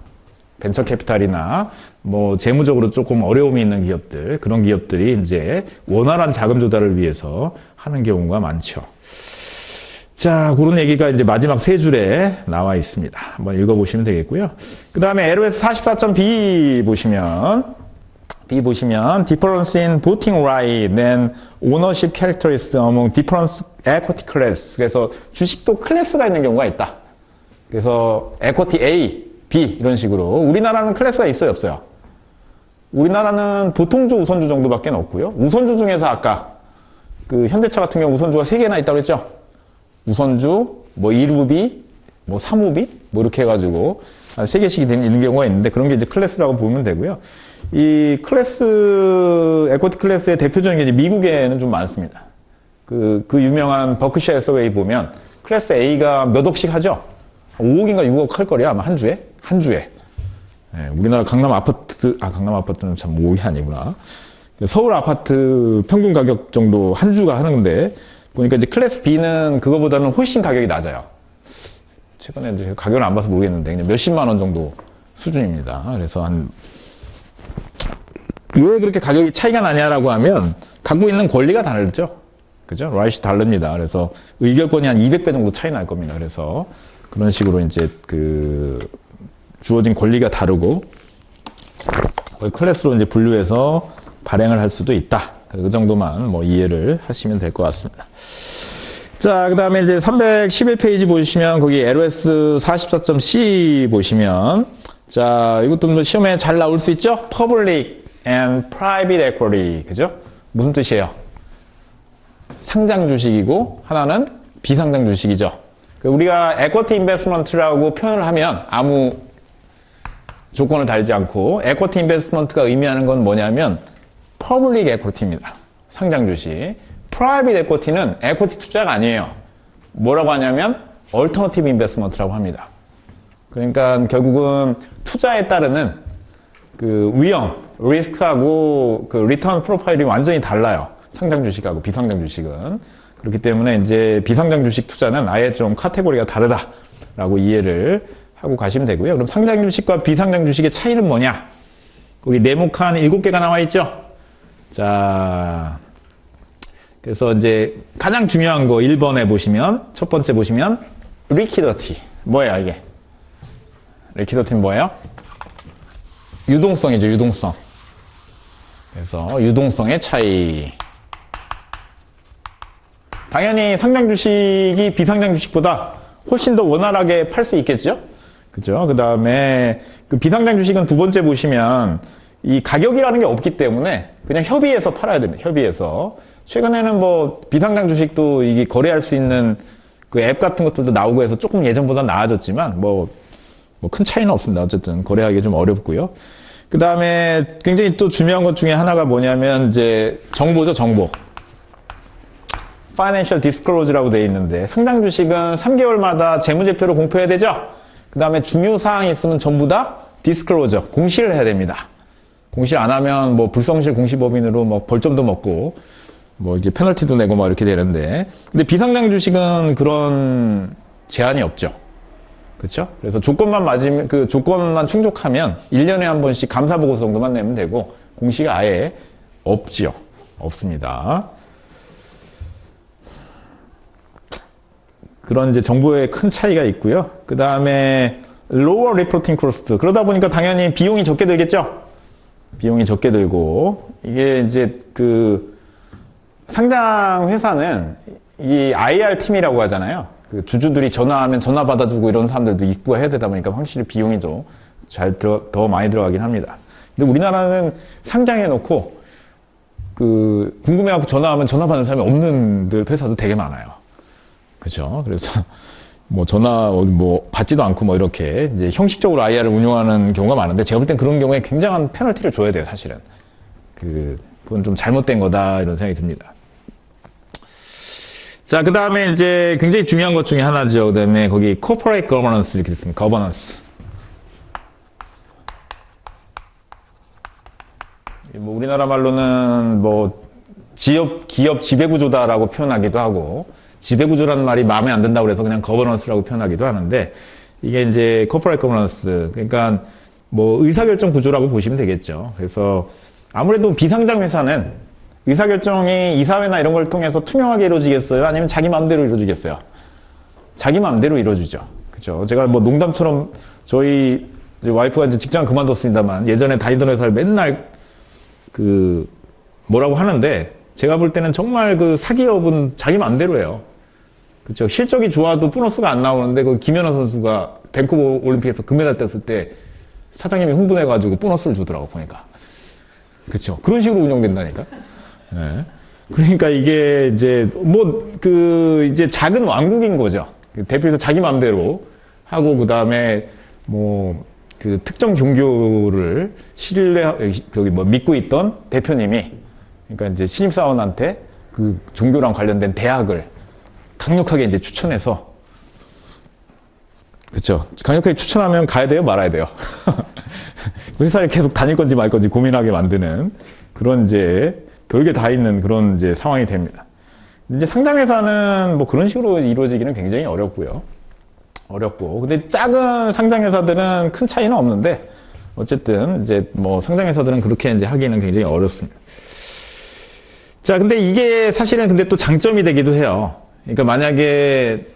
뭐 재무적으로 조금 어려움이 있는 기업들, 그런 기업들이 이제 원활한 자금 조달을 위해서 하는 경우가 많죠. 자, 그런 얘기가 이제 마지막 세 줄에 나와 있습니다. 한번 읽어보시면 되겠고요. 그 다음에 LOS 44.B 보시면 difference in voting right and ownership characteristics among different equity class. 그래서 주식도 클래스가 있는 경우가 있다. 그래서 equity A, B 이런 식으로. 우리나라는 클래스가 있어요, 없어요? 우리나라는 보통주, 우선주 정도밖에 없고요. 우선주 중에서 아까 그 현대차 같은 경우 우선주가 3개나 있다고 했죠? 우선주, 뭐 1우비, 뭐 3우비, 뭐 이렇게 해가지고 3개씩이 있는 경우가 있는데 그런 게 이제 클래스라고 보면 되고요. 이 클래스, 에코티 클래스의 대표적인 게 이제 미국에는 좀 많습니다. 그 유명한 버크셔 해서웨이 보면 클래스 A가 몇 억씩 하죠? 5억인가 6억 할 거래요, 아마 한 주에. 네, 우리나라 강남 아파트는 참 5억이 아니구나. 서울 아파트 평균 가격 정도 한 주가 하는 건데, 보니까 이제 클래스 B는 그거보다는 훨씬 가격이 낮아요. 최근에 이제 가격을 안 봐서 모르겠는데, 그냥 몇십만 원 정도 수준입니다. 그래서 왜 그렇게 가격이 차이가 나냐라고 하면, 갖고 있는 권리가 다르죠. 그죠? 라이트 다릅니다. 그래서 의결권이 한 200배 정도 차이 날 겁니다. 그래서 그런 식으로 이제 주어진 권리가 다르고, 클래스로 이제 분류해서 발행을 할 수도 있다. 그 정도만 뭐 이해를 하시면 될 것 같습니다. 자, 그 다음에 이제 311페이지 보시면 거기 LOS 44.C 보시면, 자, 이것도 뭐 시험에 잘 나올 수 있죠? Public and Private Equity. 그죠? 무슨 뜻이에요? 상장 주식이고 하나는 비상장 주식이죠. 우리가 equity investment라고 표현을 하면 아무 조건을 달지 않고 equity investment가 의미하는 건 뭐냐면 public equity입니다. 상장 주식. private equity는 equity 투자가 아니에요. 뭐라고 하냐면 alternative investment라고 합니다. 그러니까 결국은 투자에 따르는 그 위험, 리스크하고 그 리턴 프로파일이 완전히 달라요. 상장 주식하고 비상장 주식은. 그렇기 때문에 이제 비상장 주식 투자는 아예 좀 카테고리가 다르다라고 이해를 하고 가시면 되고요. 그럼 상장 주식과 비상장 주식의 차이는 뭐냐? 거기 네모칸 7개가 나와 있죠? 자, 그래서 이제 가장 중요한 거 1번에 보시면, 첫 번째 보시면, 리퀴더티. 뭐예요, 이게? 리퀴더티는 뭐예요? 유동성이죠, 유동성. 그래서 유동성의 차이. 당연히 상장 주식이 비상장 주식보다 훨씬 더 원활하게 팔 수 있겠죠? 그죠? 그 다음에 그 비상장 주식은 두 번째 보시면 이 가격이라는 게 없기 때문에 그냥 협의해서 팔아야 됩니다. 협의해서. 최근에는 뭐 비상장 주식도 이게 거래할 수 있는 그 앱 같은 것들도 나오고 해서 조금 예전보다 나아졌지만 뭐 큰 차이는 없습니다. 어쨌든 거래하기 좀 어렵고요. 그 다음에 굉장히 또 중요한 것 중에 하나가 뭐냐면 이제 정보죠, 정보. Financial Disclosure라고 되어 있는데 상장 주식은 3개월마다 재무제표를 공표해야 되죠. 그 다음에 중요사항이 있으면 전부 다 Disclosure, 공시를 해야 됩니다. 공시 안 하면 뭐 불성실 공시법인으로 뭐 벌점도 먹고 뭐 이제 페널티도 내고 막 이렇게 되는데, 근데 비상장 주식은 그런 제한이 없죠. 그렇죠? 그래서 조건만 맞으면, 그 조건만 충족하면 1년에 한 번씩 감사보고서 정도만 내면 되고 공시가 아예 없지요. 없습니다. 그런 이제 정보의 큰 차이가 있고요. 그 다음에 lower reporting cost. 그러다 보니까 당연히 비용이 적게 들겠죠? 비용이 적게 들고, 이게 이제 그 상장 회사는 이 IR 팀이라고 하잖아요. 그 주주들이 전화하면 전화 받아주고 이런 사람들도 있고 해야 되다 보니까 확실히 비용이 더 많이 들어가긴 합니다. 근데 우리나라는 상장해 놓고 그 궁금해갖고 전화하면 전화 받는 사람이 없는 회사도 되게 많아요. 그죠? 그래서 뭐 전화 뭐 받지도 않고 뭐 이렇게 이제 형식적으로 IR을 운영하는 경우가 많은데, 제가 볼 땐 그런 경우에 굉장한 페널티를 줘야 돼요, 사실은. 그건 좀 잘못된 거다 이런 생각이 듭니다. 자, 그 다음에 이제 굉장히 중요한 것 중에 하나죠. 그 다음에 거기 corporate governance 이렇게 됐습니다. governance. 뭐 우리나라 말로는 뭐 기업 지배구조다라고 표현하기도 하고, 지배구조라는 말이 마음에 안 든다고 그래서 그냥 거버넌스라고 표현하기도 하는데, 이게 이제 코퍼레이트 거버넌스, 그러니까 뭐 의사결정 구조라고 보시면 되겠죠. 그래서 아무래도 비상장 회사는 의사결정이 이사회나 이런 걸 통해서 투명하게 이루어지겠어요? 아니면 자기 마음대로 이루어지겠어요? 자기 마음대로 이루어지죠. 그죠? 제가 뭐 농담처럼 저희 와이프가 이제 직장 그만뒀습니다만 예전에 다니던 회사를 맨날 그 뭐라고 하는데, 제가 볼 때는 정말 그 사기업은 자기 마음대로 해요. 그렇죠. 실적이 좋아도 보너스가 안 나오는데 그 김연아 선수가 밴쿠버 올림픽에서 금메달 땄을 때 사장님이 흥분해가지고 보너스를 주더라고 보니까. 그렇죠. 그런 식으로 운영된다니까. 네. 그러니까 이게 이제 뭐 그 이제 작은 왕국인 거죠. 대표에서 자기 마음대로 하고, 그 다음에 뭐 그 특정 종교를 거기 뭐 믿고 있던 대표님이, 그러니까 이제 신입사원한테 그 종교랑 관련된 대학을 강력하게 이제 추천해서, 그렇죠. 강력하게 추천하면 가야 돼요, 말아야 돼요. 회사를 계속 다닐 건지 말 건지 고민하게 만드는 그런 이제 별게 다 있는 그런 이제 상황이 됩니다. 이제 상장회사는 뭐 그런 식으로 이루어지기는 굉장히 어렵고요. 근데 작은 상장회사들은 큰 차이는 없는데, 어쨌든 이제 뭐 상장회사들은 그렇게 이제 하기는 굉장히 어렵습니다. 자, 근데 이게 사실은 근데 또 장점이 되기도 해요. 그러니까 만약에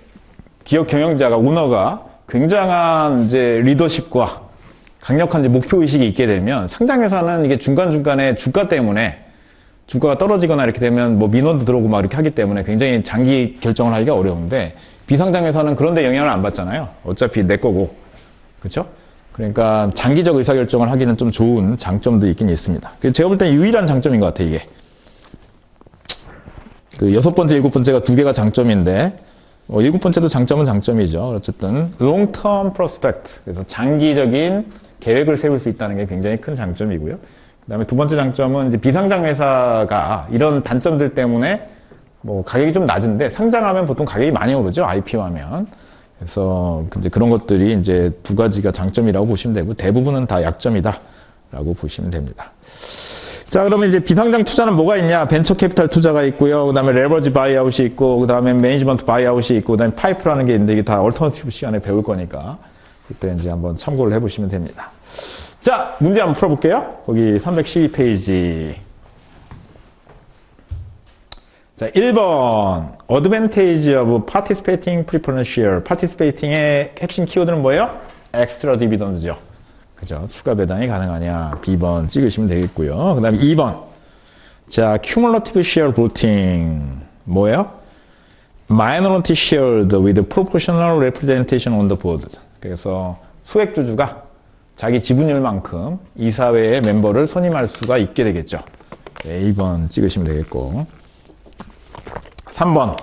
기업 경영자가, 오너가 굉장한 이제 리더십과 강력한 이제 목표의식이 있게 되면, 상장회사는 이게 중간중간에 주가 때문에 주가가 떨어지거나 이렇게 되면 뭐 민원도 들어오고 막 이렇게 하기 때문에 굉장히 장기 결정을 하기가 어려운데, 비상장회사는 그런 데 영향을 안 받잖아요. 어차피 내 거고. 그렇죠? 그러니까 장기적 의사결정을 하기는 좀 좋은 장점도 있긴 있습니다. 제가 볼 땐 유일한 장점인 것 같아요, 이게. 그 6번째, 7번째가 두 개가 장점인데, 7번째도 장점은 장점이죠. 어쨌든 long term prospect, 그래서 장기적인 계획을 세울 수 있다는 게 굉장히 큰 장점이고요. 그 다음에 두 번째 장점은 이제 비상장 회사가 이런 단점들 때문에 뭐 가격이 좀 낮은데, 상장하면 보통 가격이 많이 오르죠, IPO하면. 그래서 이제 그런 것들이 이제 두 가지가 장점이라고 보시면 되고, 대부분은 다 약점이다라고 보시면 됩니다. 자, 그러면 이제 비상장 투자는 뭐가 있냐? 벤처 캐피탈 투자가 있고요. 그 다음에 레버리지 바이아웃이 있고, 그 다음에 매니지먼트 바이아웃이 있고, 그 다음에 파이프라는 게 있는데, 이게 다 얼터너티브 시간에 배울 거니까 그때 이제 한번 참고를 해보시면 됩니다. 자, 문제 한번 풀어볼게요. 거기 312페이지. 자, 1번. Advantage of participating preference share. participating의 핵심 키워드는 뭐예요? extra dividend죠. 그죠? 추가 배당이 가능하냐? B번 찍으시면 되겠고요. 그 다음에 2번. 자, cumulative share voting. 뭐예요? minority shared with proportional representation on the board. 그래서 소액주주가 자기 지분율만큼 이사회의 멤버를 선임할 수가 있게 되겠죠. 네, 2번 찍으시면 되겠고. 3번.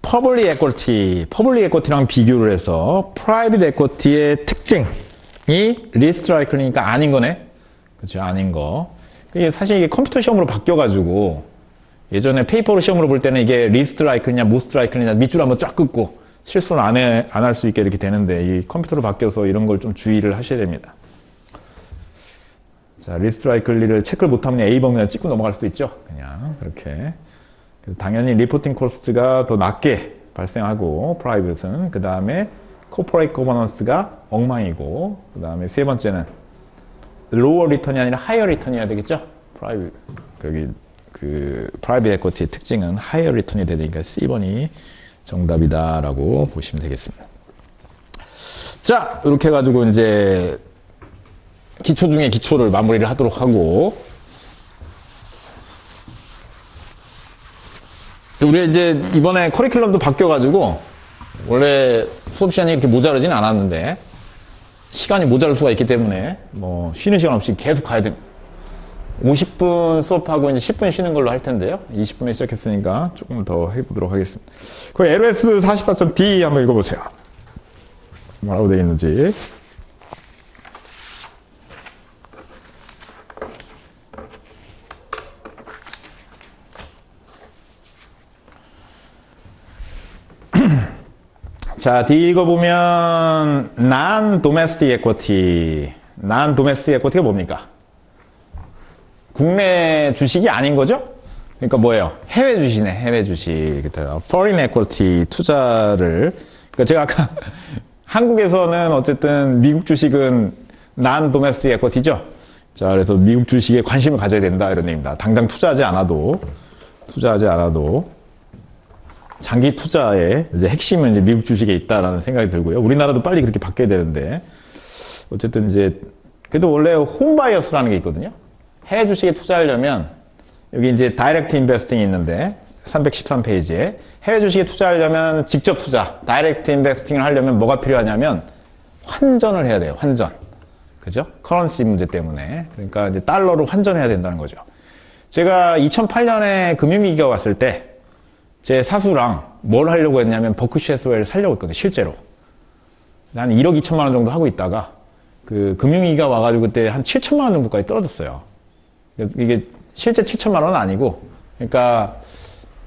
퍼블릭 에쿼티. 퍼블릭 에쿼티랑 비교를 해서 프라이빗 에쿼티의 특징이 리스트라이클이니까 아닌 거네. 그렇죠. 아닌 거. 이게 사실 이게 컴퓨터 시험으로 바뀌어가지고, 예전에 페이퍼로 시험으로 볼 때는 이게 리스트라이클이냐 모스트라이클이냐 밑줄 한번 쫙 긋고 실수를 안 할 수 있게 이렇게 되는데, 이 컴퓨터로 바뀌어서 이런 걸 좀 주의를 하셔야 됩니다. 자, 리스트라이클리를 체크를 못하면 A번 그냥 찍고 넘어갈 수도 있죠. 그냥 그렇게. 당연히 리포팅 코스트가 더 낮게 발생하고, 프라이빗은. 그 다음에 코퍼레이트 거버넌스가 엉망이고, 그 다음에 세 번째는 로어 리턴이 아니라 하이어 리턴이어야 되겠죠. 프라이빗, 프라이빗 에쿼티의 특징은 하이어 리턴이 되니까 C번이 정답이다라고 보시면 되겠습니다. 자, 이렇게 해가지고 이제 기초 중에 기초를 마무리를 하도록 하고, 우리 이제 이번에 커리큘럼도 바뀌어가지고, 원래 수업 시간이 이렇게 모자르진 않았는데, 시간이 모자랄 수가 있기 때문에, 뭐, 쉬는 시간 없이 계속 가야 됩니다. 50분 수업하고 이제 10분 쉬는 걸로 할 텐데요. 20분에 시작했으니까 조금 더 해보도록 하겠습니다. 그 LS 44.D 한번 읽어보세요. 뭐라고 되어 있는지. 자, D 읽어보면 non-domestic equity. non-domestic equity가 뭡니까? 국내 주식이 아닌 거죠? 그러니까 뭐예요? 해외 주식이네, 해외 주식. Foreign equity 투자를. 그러니까 제가 아까 한국에서는 어쨌든 미국 주식은 non-domestic equity죠? 자, 그래서 미국 주식에 관심을 가져야 된다, 이런 얘기입니다. 당장 투자하지 않아도 장기 투자의 이제 핵심은 이제 미국 주식에 있다라는 생각이 들고요. 우리나라도 빨리 그렇게 바뀌어야 되는데, 어쨌든 이제, 그래도 원래 홈바이어스라는 게 있거든요. 해외 주식에 투자하려면, 여기 이제 다이렉트 인베스팅이 있는데, 313페이지에, 해외 주식에 투자하려면 직접 투자, 다이렉트 인베스팅을 하려면 뭐가 필요하냐면, 환전을 해야 돼요, 환전. 그죠? 커런시 문제 때문에. 그러니까 이제 달러로 환전해야 된다는 거죠. 제가 2008년에 금융위기가 왔을 때, 제 사수랑 뭘 하려고 했냐면 버크셔 해서웨이를 살려고 했거든요, 실제로. 한 1억 2천만 원 정도 하고 있다가 그 금융위기가 와가지고 그때 한 7천만 원 정도까지 떨어졌어요. 이게 실제 7천만 원은 아니고, 그러니까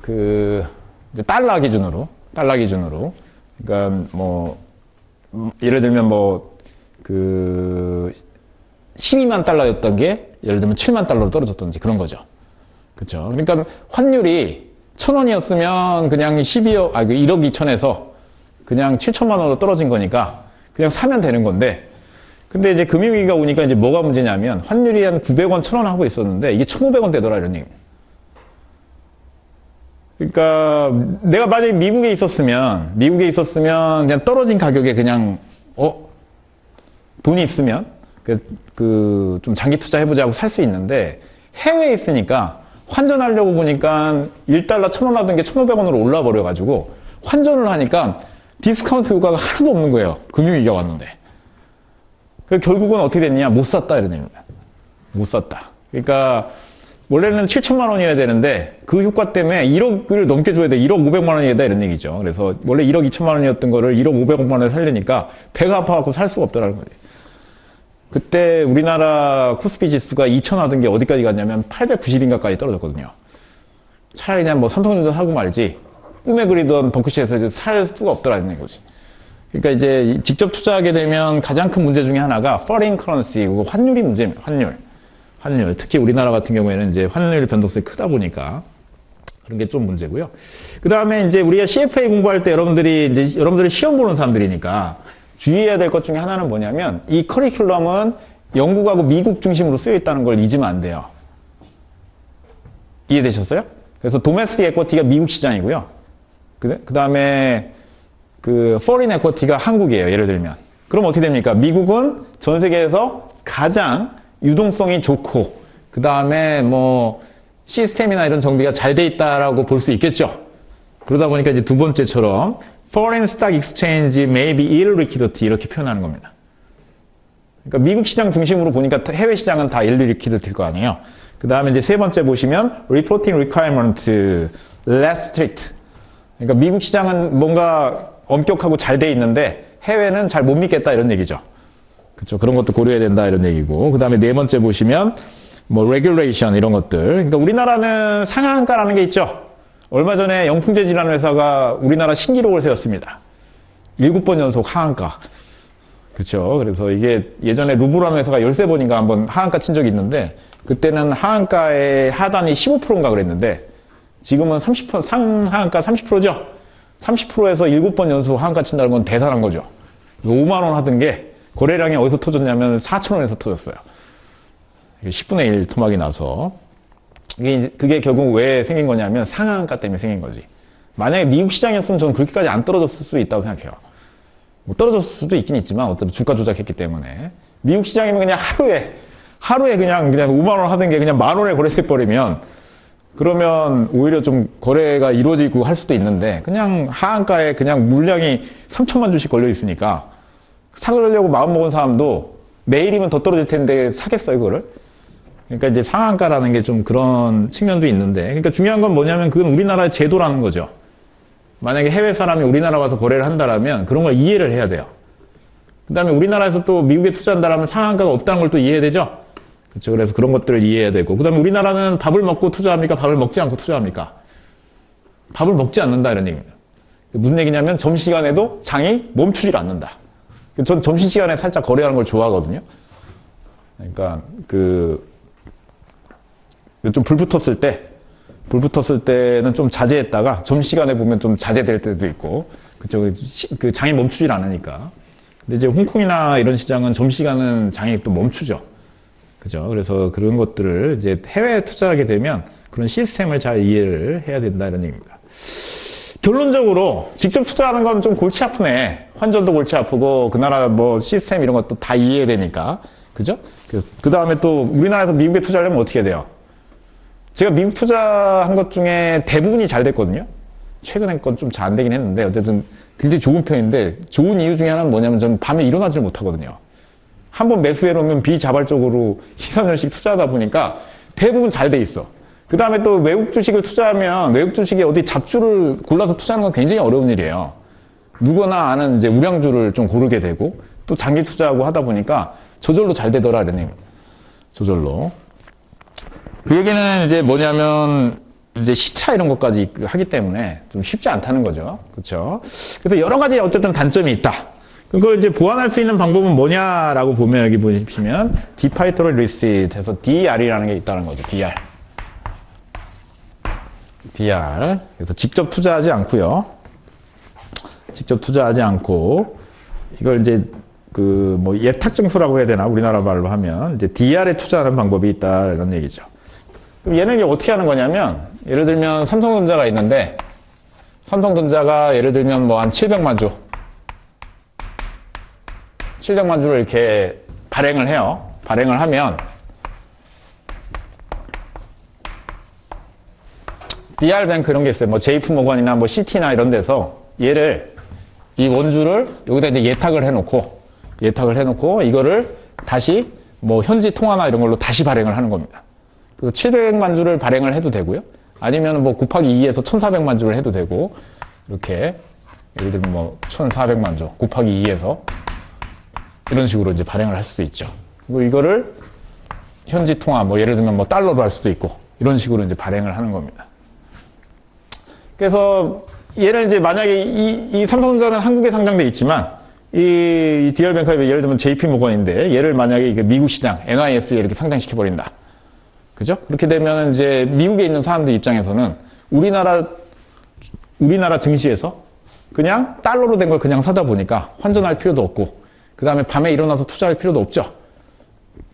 그 이제 달러 기준으로, 그러니까 뭐 예를 들면 뭐 그 12만 달러였던 게 예를 들면 7만 달러로 떨어졌던지 그런 거죠. 그렇죠? 그러니까 환율이 1,000원이었으면 그냥 1억 2천에서 그냥 7천만 원으로 떨어진 거니까 그냥 사면 되는 건데, 근데 이제 금융위기가 오니까 이제 뭐가 문제냐면 환율이 한 900원, 1,000원 하고 있었는데 이게 1,500원 되더라, 이런 얘기입니다. 그러니까 내가 만약에 미국에 있었으면 그냥 떨어진 가격에 그냥 돈이 있으면 좀 장기 투자해보자고 살 수 있는데, 해외에 있으니까 환전하려고 보니까 1달러 1,000원 하던 게 1,500원으로 올라 버려가지고 환전을 하니까 디스카운트 효과가 하나도 없는 거예요. 금융위기가 왔는데. 결국은 어떻게 됐냐? 못 샀다, 이런 얘기입니다. 못 샀다. 그러니까 원래는 7천만 원이어야 되는데 그 효과 때문에 1억을 넘게 줘야 돼. 1억 500만 원이다, 이런 얘기죠. 그래서 원래 1억 2천만 원이었던 거를 1억 500만 원에 살려니까 배가 아파갖고 살 수가 없더라는 거예요. 그때 우리나라 코스피 지수가 2,000 하던 게 어디까지 갔냐면 890인가까지 떨어졌거든요. 차라리 그냥 뭐 삼성전자 사고 말지 꿈에 그리던 벙커시에서 살 수가 없더라는 거지. 그러니까 이제 직접 투자하게 되면 가장 큰 문제 중에 하나가 foreign currency, 환율이 문제입니다. 환율. 특히 우리나라 같은 경우에는 이제 환율 변동성이 크다 보니까 그런 게 좀 문제고요. 그 다음에 이제 우리가 CFA 공부할 때 여러분들이 시험 보는 사람들이니까 주의해야 될 것 중에 하나는 뭐냐면 이 커리큘럼은 영국하고 미국 중심으로 쓰여 있다는 걸 잊으면 안 돼요. 이해되셨어요? 그래서 도메스틱 에쿼티가 미국 시장이고요. 그 다음에 그 foreign equity가 한국이에요, 예를 들면. 그럼 어떻게 됩니까? 미국은 전 세계에서 가장 유동성이 좋고, 그 다음에 뭐 시스템이나 이런 정비가 잘 돼 있다라고 볼 수 있겠죠. 그러다 보니까 이제 두 번째처럼 foreign stock exchange may be illiquidity 이렇게 표현하는 겁니다. 그러니까 미국 시장 중심으로 보니까 해외 시장은 다 illiquidity 거 아니에요. 그 다음에 이제 세 번째 보시면 reporting requirement less strict. 그러니까 미국 시장은 뭔가 엄격하고 잘 돼 있는데 해외는 잘 못 믿겠다, 이런 얘기죠. 그렇죠. 그런 것도 고려해야 된다, 이런 얘기고. 그 다음에 네 번째 보시면 뭐 regulation 이런 것들. 그러니까 우리나라는 상한가라는 게 있죠. 얼마 전에 영풍재질이라는 회사가 우리나라 신기록을 세웠습니다. 7번 연속 하한가. 그렇죠. 그래서 이게 예전에 루브라는 회사가 13번인가 한번 하한가 친 적이 있는데, 그때는 하한가의 하단이 15%인가 그랬는데 지금은 30%, 상하한가 30%죠? 30%에서 7번 연속 하한가 친다는 건 대단한 거죠. 5만 원 하던 게 거래량이 어디서 터졌냐면 4,000원에서 터졌어요. 10분의 1 토막이 나서. 그게 결국 왜 생긴 거냐면 상한가 때문에 생긴 거지. 만약에 미국 시장이었으면 저는 그렇게까지 안 떨어졌을 수도 있다고 생각해요. 뭐 떨어졌을 수도 있긴 있지만 어차피 주가 조작했기 때문에. 미국 시장이면 그냥 하루에 그냥 5만 원 하던 게 그냥 만 원에 거래돼 버리면, 그러면 오히려 좀 거래가 이루어지고 할 수도 있는데, 그냥 하한가에 그냥 물량이 3천만 주씩 걸려 있으니까 사려고 마음 먹은 사람도 내일이면 더 떨어질 텐데 사겠어요, 그거를? 그러니까 이제 상한가라는 게 좀 그런 측면도 있는데, 그러니까 중요한 건 뭐냐면 그건 우리나라의 제도라는 거죠. 만약에 해외 사람이 우리나라 와서 거래를 한다라면 그런 걸 이해를 해야 돼요. 그 다음에 우리나라에서 또 미국에 투자한다라면 상한가가 없다는 걸 또 이해해야 되죠. 그렇죠. 그래서 그런 것들을 이해해야 되고, 그 다음에 우리나라는 밥을 먹고 투자합니까? 밥을 먹지 않고 투자합니까? 밥을 먹지 않는다, 이런 얘기입니다. 무슨 얘기냐면 점심시간에도 장이 멈추질 않는다. 전 점심시간에 살짝 거래하는 걸 좋아하거든요. 그러니까 좀 불 붙었을 때는 좀 자제했다가 점심시간에 보면 좀 자제될 때도 있고, 그쵸. 그 장이 멈추질 않으니까. 근데 이제 홍콩이나 이런 시장은 점심시간은 장이 또 멈추죠. 그죠. 그래서 그런 것들을 이제 해외에 투자하게 되면 그런 시스템을 잘 이해를 해야 된다, 이런 얘기입니다. 결론적으로 직접 투자하는 건 좀 골치 아프네. 환전도 골치 아프고 그 나라 뭐 시스템 이런 것도 다 이해해야 되니까. 그죠? 그 다음에 또 우리나라에서 미국에 투자하려면 어떻게 해야 돼요? 제가 미국 투자한 것 중에 대부분이 잘 됐거든요. 최근에 건 좀 잘 안 되긴 했는데 어쨌든 굉장히 좋은 편인데, 좋은 이유 중에 하나는 뭐냐면 저는 밤에 일어나질 못하거든요. 한번 매수해 놓으면 비자발적으로 2~3년씩 투자하다 보니까 대부분 잘 돼 있어. 그 다음에 또 외국 주식을 투자하면 외국 주식에 어디 잡주를 골라서 투자하는 건 굉장히 어려운 일이에요. 누구나 아는 이제 우량주를 좀 고르게 되고 또 장기 투자하고 하다 보니까 저절로 잘 되더라, 이런 얘기입니다. 저절로. 그 얘기는 이제 뭐냐면 이제 시차 이런 것까지 하기 때문에 좀 쉽지 않다는 거죠. 그렇죠? 그래서 여러 가지 어쨌든 단점이 있다. 그걸 이제 보완할 수 있는 방법은 뭐냐라고 보면 여기 보시면 디파이터럴 리시트에서 DR이라는 게 있다는 거죠. DR. 그래서 직접 투자하지 않고요. 직접 투자하지 않고 이걸 이제 그 뭐 예탁증서라고 해야 되나, 우리나라 말로 하면 이제 DR에 투자하는 방법이 있다, 이런 얘기죠. 그럼 얘는 이제 어떻게 하는 거냐면, 예를 들면 삼성전자가 있는데 삼성전자가 예를 들면 뭐 한 700만 주를 이렇게 발행을 해요. 발행을 하면 DR뱅크 이런 게 있어요. 뭐 JP모건이나 뭐 CT나 이런 데서 얘를, 이 원주를 여기다 이제 예탁을 해놓고 이거를 다시 뭐 현지 통화나 이런 걸로 다시 발행을 하는 겁니다. 그래서 700만 주를 발행을 해도 되고요. 아니면 뭐 곱하기 2에서 1400만 주를 해도 되고, 이렇게 예를 들면 뭐 1400만 주 곱하기 2에서 이런 식으로 이제 발행을 할 수도 있죠. 그리고 이거를 현지 통화, 뭐 예를 들면 뭐 달러로 할 수도 있고, 이런 식으로 이제 발행을 하는 겁니다. 그래서 얘를 이제 만약에 이 삼성전자는 한국에 상장돼 있지만 이 DR뱅크가 예를 들면 JP모건인데 얘를 만약에 미국 시장 NYS에 이렇게 상장시켜 버린다. 그죠? 그렇게 되면 이제 미국에 있는 사람들 입장에서는 우리나라 증시에서 그냥 달러로 된 걸 그냥 사다 보니까 환전할 필요도 없고, 그 다음에 밤에 일어나서 투자할 필요도 없죠.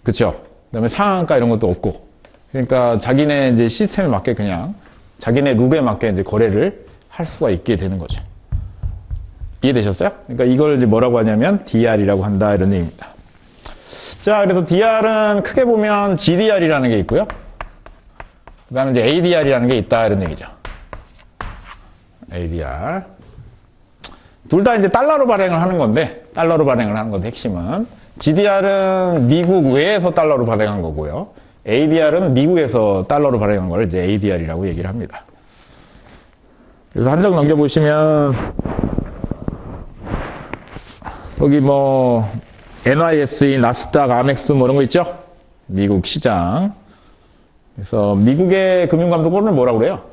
그쵸? 그 다음에 상한가 이런 것도 없고, 그러니까 자기네 이제 시스템에 맞게 그냥 자기네 룰에 맞게 이제 거래를 할 수가 있게 되는 거죠. 이해되셨어요? 그러니까 이걸 이제 뭐라고 하냐면 DR이라고 한다, 이런 얘기입니다. 자, 그래서 DR은 크게 보면 GDR이라는 게 있고요. 그 다음에 이제 ADR이라는 게 있다, 이런 얘기죠. ADR. 둘 다 이제 달러로 발행을 하는 건데, 핵심은. GDR은 미국 외에서 달러로 발행한 거고요. ADR은 미국에서 달러로 발행한 걸 이제 ADR이라고 얘기를 합니다. 그래서 한 장 넘겨보시면, 여기 뭐, NYSE, 나스닥, 아멕스 뭐 이런 거 있죠? 미국 시장. 그래서 미국의 금융감독원을 뭐라고 그래요?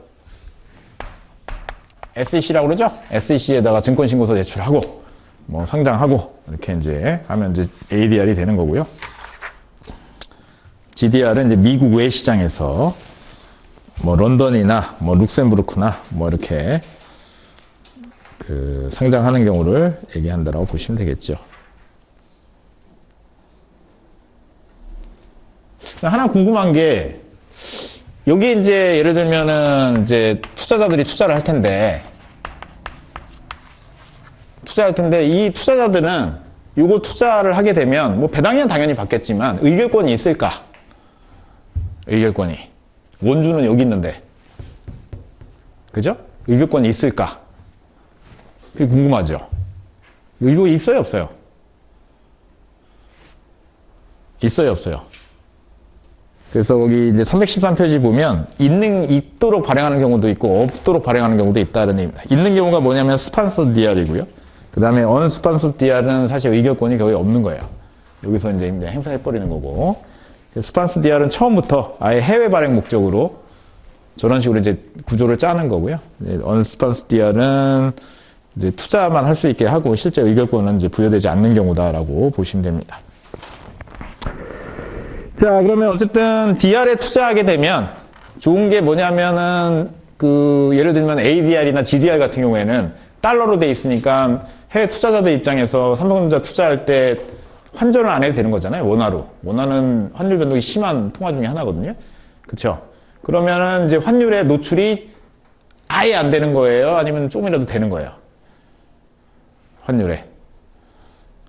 SEC라고 그러죠? SEC에다가 증권신고서 제출하고, 뭐 상장하고, 이렇게 이제 하면 이제 ADR이 되는 거고요. GDR은 이제 미국 외 시장에서 뭐 런던이나 뭐 룩셈부르크나 뭐 이렇게 그 상장하는 경우를 얘기한다라고 보시면 되겠죠. 하나 궁금한 게, 여기 이제 예를 들면은 이제 투자자들이 투자를 할 텐데 이 투자자들은 요거 투자를 하게 되면 뭐 배당이는 당연히 받겠지만 의결권이 있을까? 의결권이. 원주는 여기 있는데. 그죠? 의결권이 있을까? 그게 궁금하죠? 이거 있어요, 없어요? 있어요, 없어요? 그래서 거기 이제 313페이지 보면 있도록 발행하는 경우도 있고 없도록 발행하는 경우도 있다는 얘기입니다. 있는 경우가 뭐냐면 스판서 DR이고요. 그 다음에 언스판서 DR은 사실 의결권이 거의 없는 거예요. 여기서 이제 행사해버리는 거고. 스판서 DR은 처음부터 아예 해외 발행 목적으로 저런 식으로 이제 구조를 짜는 거고요. 언스판서 DR은 이제 투자만 할 수 있게 하고 실제 의결권은 이제 부여되지 않는 경우다라고 보시면 됩니다. 자, 그러면 어쨌든 DR에 투자하게 되면 좋은 게 뭐냐면은 예를 들면 ADR이나 GDR 같은 경우에는 달러로 돼 있으니까 해외 투자자들 입장에서 삼성전자 투자할 때 환전을 안 해도 되는 거잖아요. 원화로. 원화는 환율 변동이 심한 통화 중에 하나거든요. 그쵸? 그러면은 이제 환율의 노출이 아예 안 되는 거예요? 아니면 조금이라도 되는 거예요? 환율에.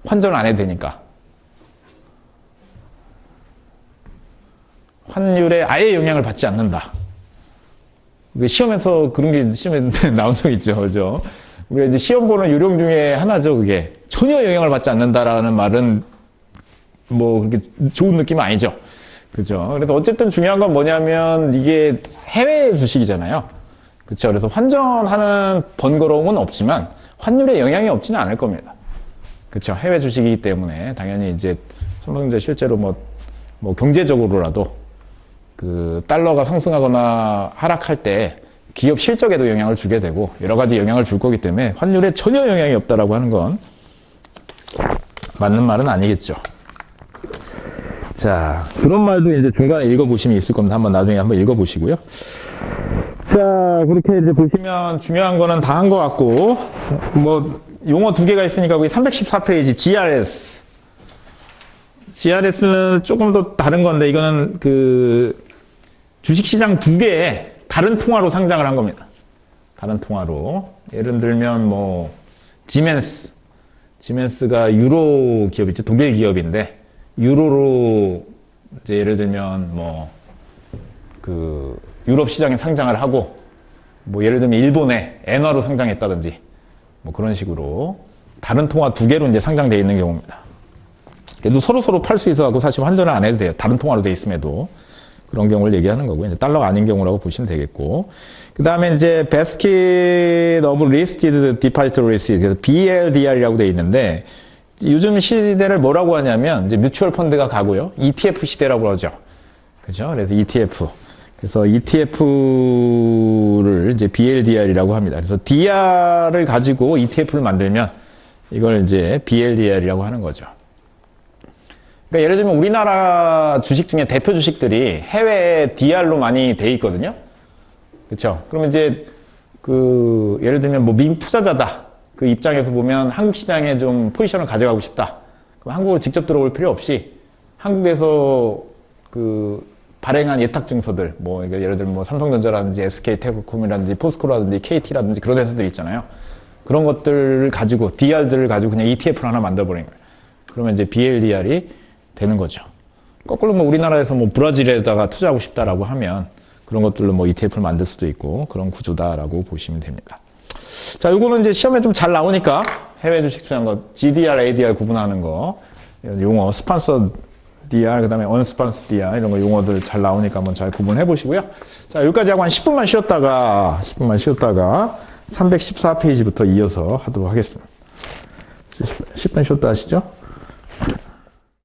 환전을 안 해도 되니까. 환율에 아예 영향을 받지 않는다. 시험에서 그런 게 시험에 나온 적 있죠. 그죠? 우리가 이제 시험 보는 요령 중에 하나죠. 그게. 전혀 영향을 받지 않는다라는 말은 뭐 그렇게 좋은 느낌은 아니죠. 그죠? 그래서 어쨌든 중요한 건 뭐냐면 이게 해외 주식이잖아요. 그렇죠. 그래서 환전하는 번거로움은 없지만 환율에 영향이 없지는 않을 겁니다. 그렇죠. 해외 주식이기 때문에 당연히 이제 삼성전자 실제로 뭐 경제적으로라도 달러가 상승하거나 하락할 때 기업 실적에도 영향을 주게 되고 여러 가지 영향을 줄 거기 때문에 환율에 전혀 영향이 없다라고 하는 건 맞는 말은 아니겠죠. 자, 그런 말도 이제 중간에 읽어보시면 있을 겁니다. 나중에 한번 읽어보시고요. 자, 그렇게 이제 보시면 중요한 거는 다 한 것 같고, 용어 두 개가 있으니까 거기 314페이지 GRS. GRS는 조금 더 다른 건데, 이거는 주식시장 두 개에 다른 통화로 상장을 한 겁니다. 다른 통화로. 예를 들면 지멘스가 유로 기업이죠. 독일 기업인데, 유로로 이제 예를 들면 유럽 시장에 상장을 하고 예를 들면 일본에 엔화로 상장했다든지 그런 식으로 다른 통화 두 개로 이제 상장되어 있는 경우입니다. 그래도 서로 팔 수 있어갖고 사실 환전을 안 해도 돼요. 다른 통화로 돼 있음에도 그런 경우를 얘기하는 거고 이제 달러가 아닌 경우라고 보시면 되겠고 그 다음에 이제 Basket of Listed Depository Receipts 그래서 BLDR이라고 돼 있는데 요즘 시대를 뭐라고 하냐면 이제 뮤추얼 펀드가 가고요. ETF 시대라고 그러죠. 그죠? 그래서 ETF. 그래서 ETF를 이제 BLDR이라고 합니다. 그래서 DR을 가지고 ETF를 만들면 이걸 이제 BLDR이라고 하는 거죠. 그러니까 예를 들면 우리나라 주식 중에 대표 주식들이 해외 DR로 많이 돼 있거든요. 그렇죠? 그러면 이제 예를 들면 미국 투자자다. 그 입장에서 보면 한국 시장에 좀 포지션을 가져가고 싶다. 그럼 한국으로 직접 들어올 필요 없이 한국에서 발행한 예탁 증서들, 예를 들면 삼성전자라든지 SK텔레콤이라든지 포스코라든지 KT라든지 그런 회사들 있잖아요. 그런 것들을 가지고, DR들을 가지고 그냥 ETF를 하나 만들어버린 거예요. 그러면 이제 BLDR이 되는 거죠. 거꾸로 우리나라에서 브라질에다가 투자하고 싶다라고 하면 그런 것들로 ETF를 만들 수도 있고 그런 구조다라고 보시면 됩니다. 자, 요거는 이제 시험에 좀 잘 나오니까 해외 주식 투자한 거, GDR, ADR 구분하는 거, 용어, 스폰서 DR, 그 다음에 언스폰서 DR, 이런 거 용어들 잘 나오니까 한번 잘 구분해 보시고요. 자, 여기까지 하고 한 10분만 쉬었다가 314페이지부터 이어서 하도록 하겠습니다. 10분 쉬었다 하시죠?